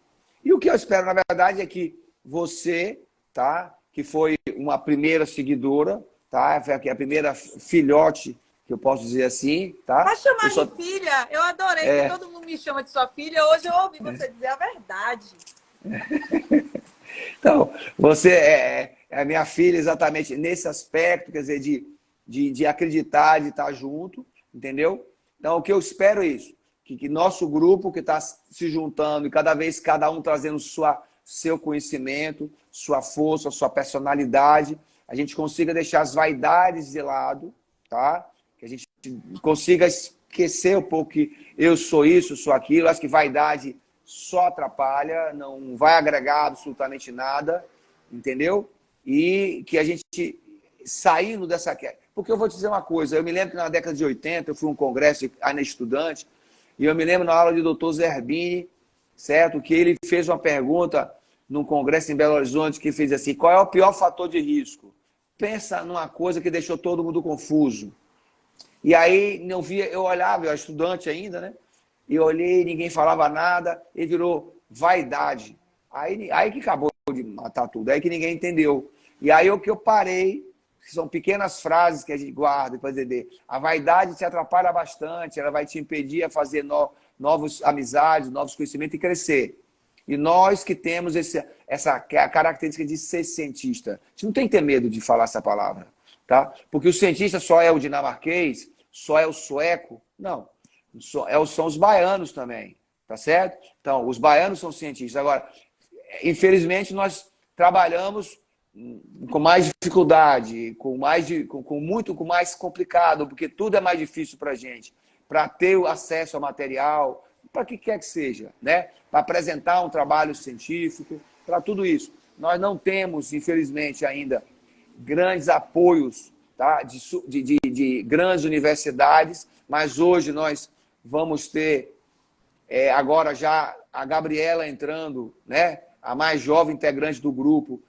E o que eu espero, na verdade, é que você, tá? Que foi uma primeira seguidora, tá? Foi a primeira filhote, que eu posso dizer assim, tá? Pode chamar de filha. Eu adorei que todo mundo me chama de sua filha. Hoje eu ouvi você dizer a verdade. Então, você é a minha filha exatamente nesse aspecto, quer dizer, de acreditar, de estar junto, entendeu? Então, o que eu espero é isso, que nosso grupo que está se juntando e cada vez cada um trazendo seu conhecimento, sua força, sua personalidade, a gente consiga deixar as vaidades de lado, tá? Que a gente consiga esquecer um pouco que eu sou isso, sou aquilo. Acho que vaidade só atrapalha, não vai agregar absolutamente nada, entendeu? E que a gente, saindo dessa... Porque eu vou te dizer uma coisa, eu me lembro que na década de 80, eu fui a um congresso ainda estudante, e eu me lembro na aula do Dr. Zerbini, certo? Que ele fez uma pergunta num congresso em Belo Horizonte, que fez assim, qual é o pior fator de risco? Pensa numa coisa que deixou todo mundo confuso. E aí eu olhava, eu era estudante ainda, né? E eu olhei, ninguém falava nada, e virou vaidade. Aí que acabou de matar tudo, aí que ninguém entendeu. E aí o que eu parei, são pequenas frases que a gente guarda para entender. A vaidade te atrapalha bastante, ela vai te impedir a fazer novas amizades, novos conhecimentos e crescer. E nós que temos essa característica de ser cientista, a gente não tem que ter medo de falar essa palavra, tá? Porque o cientista só é o dinamarquês, só é o sueco, não. São os baianos também, tá certo? Então, os baianos são cientistas. Agora, infelizmente, nós trabalhamos com mais dificuldade, com mais complicado, porque tudo é mais difícil para a gente, para ter o acesso ao material, para que quer que seja, né? Para apresentar um trabalho científico, para tudo isso. Nós não temos, infelizmente, ainda grandes apoios, tá? de grandes universidades, mas hoje nós vamos ter, agora já a Gabriela entrando, né? A mais jovem integrante do grupo,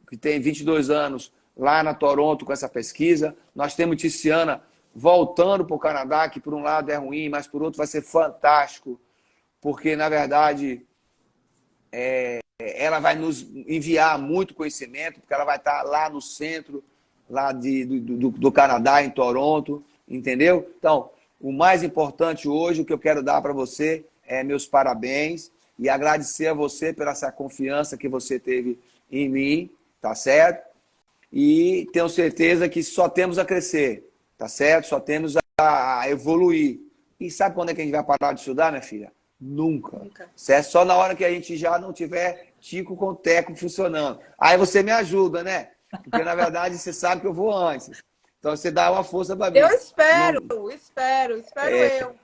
que tem 22 anos, lá na Toronto com essa pesquisa. Nós temos Tiziana voltando para o Canadá, que por um lado é ruim, mas por outro vai ser fantástico, porque, na verdade, ela vai nos enviar muito conhecimento, porque ela vai estar lá no centro lá do Canadá, em Toronto, entendeu? Então, o mais importante hoje, o que eu quero dar para você é meus parabéns e agradecer a você pela essa confiança que você teve em mim, tá certo? E tenho certeza que só temos a crescer, tá certo? Só temos a evoluir. E sabe quando é que a gente vai parar de estudar, minha filha? Nunca. Certo? Só na hora que a gente já não tiver tico com teco funcionando. Aí você me ajuda, né? Porque, na verdade, você sabe que eu vou antes. Então, você dá uma força para mim. Eu espero, não, espero eu.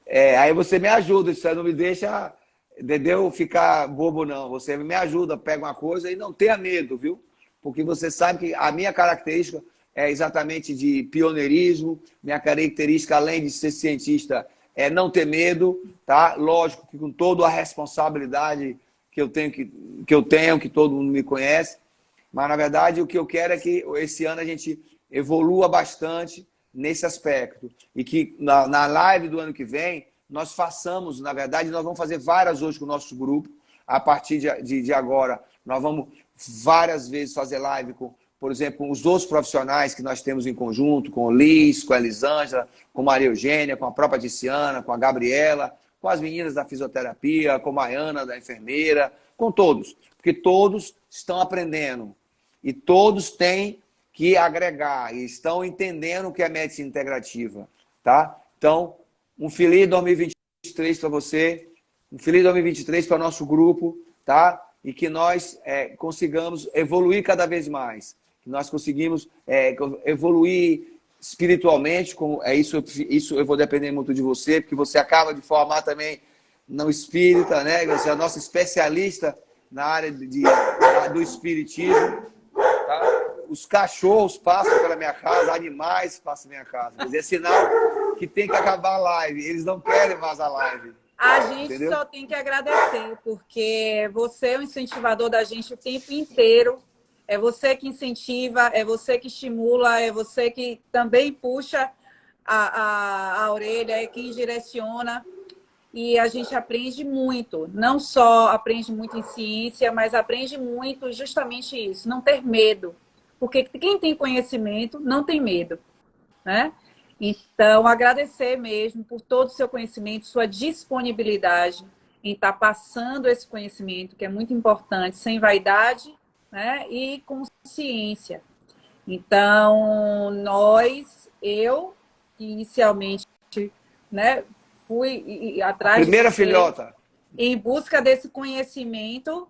aí você me ajuda, você não me deixa, entendeu? Ficar bobo, não. Você me ajuda, pega uma coisa e não tenha medo, viu? Porque você sabe que a minha característica é exatamente de pioneirismo, minha característica, além de ser cientista, é não ter medo, tá? Lógico que com toda a responsabilidade que eu tenho, que todo mundo me conhece, mas, na verdade, o que eu quero é que esse ano a gente evolua bastante nesse aspecto. E que na live do ano que vem, nós façamos, na verdade, nós vamos fazer várias hoje com o nosso grupo. A partir de agora, nós vamos várias vezes fazer live com, por exemplo, com os outros profissionais que nós temos em conjunto, com o Liz, com a Elisângela, com a Maria Eugênia, com a própria Tiziana, com a Gabriela, com as meninas da fisioterapia, com a Maiana, da enfermeira, com todos. Porque todos estão aprendendo. E todos têm que agregar e estão entendendo o que é medicina integrativa, tá? Então, um feliz 2023 para você, um feliz 2023 para o nosso grupo, tá? E que nós consigamos evoluir cada vez mais, que nós conseguimos evoluir espiritualmente, isso eu vou depender muito de você, porque você acaba de formar também no espírita, né? Você é a nossa especialista na área do espiritismo. Tá? Os cachorros passam pela minha casa, animais passam pela minha casa. Quer dizer, é sinal que tem que acabar a live. Eles não querem mais a live. A gente Entendeu? só tem que agradecer, porque você é o incentivador da gente o tempo inteiro. É você que incentiva, é você que estimula, é você que também puxa a orelha, é quem direciona. E a gente aprende muito, não só aprende muito em ciência, mas aprende muito justamente isso, não ter medo. Porque quem tem conhecimento não tem medo, né? Então, agradecer mesmo por todo o seu conhecimento, sua disponibilidade em estar passando esse conhecimento, que é muito importante, sem vaidade, né? E com ciência. Então, eu inicialmente, né, fui atrás de Primeira você filhota. em busca desse conhecimento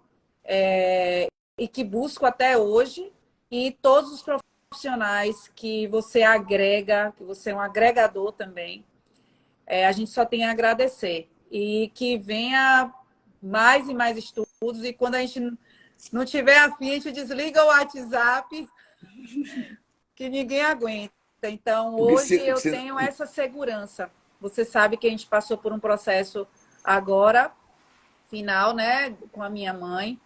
e que busco até hoje, e todos os profissionais que você agrega, que você é um agregador também, a gente só tem a agradecer. E que venha mais e mais estudos, e quando a gente não tiver afim, a gente desliga o WhatsApp, que ninguém aguenta. Então, hoje eu tenho essa segurança. Você sabe que a gente passou por um processo agora, final, né, com a minha mãe.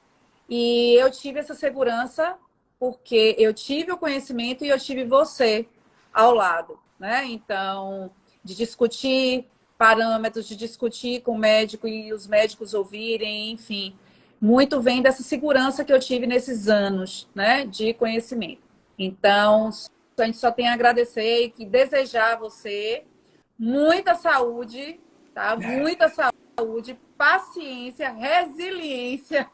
E eu tive essa segurança porque eu tive o conhecimento e eu tive você ao lado, né? Então, de discutir parâmetros, de discutir com o médico e os médicos ouvirem, enfim. Muito vem dessa segurança que eu tive nesses anos, né, de conhecimento. Então, a gente só tem a agradecer e desejar a você muita saúde, tá? Muita saúde saúde, paciência, resiliência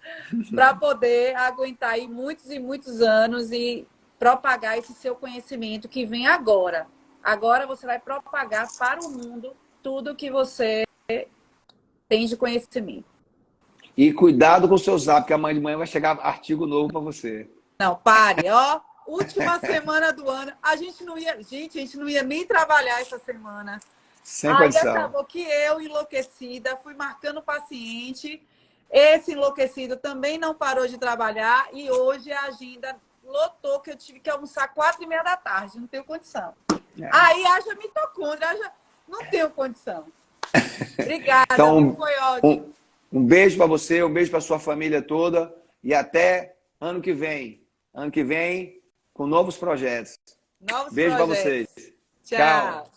para poder aguentar aí muitos e muitos anos e propagar esse seu conhecimento que vem agora. Agora você vai propagar para o mundo tudo que você tem de conhecimento. E cuidado com o seu zap, que amanhã de manhã vai chegar artigo novo para você. Não, pare, ó. Última semana do ano. A gente não ia nem trabalhar essa semana. Sem Aí condição. acabou que eu, enlouquecida, fui marcando paciente. Esse enlouquecido também não parou de trabalhar. E hoje a agenda lotou que eu tive que almoçar 4h30 da tarde. Não tenho condição. É. Aí haja mitocôndria, não tenho condição. Obrigada, Então, foi ótimo. Um beijo para você, um beijo para sua família toda. E até ano que vem. Ano que vem, com novos projetos. Novos Beijo para projetos. vocês. Tchau.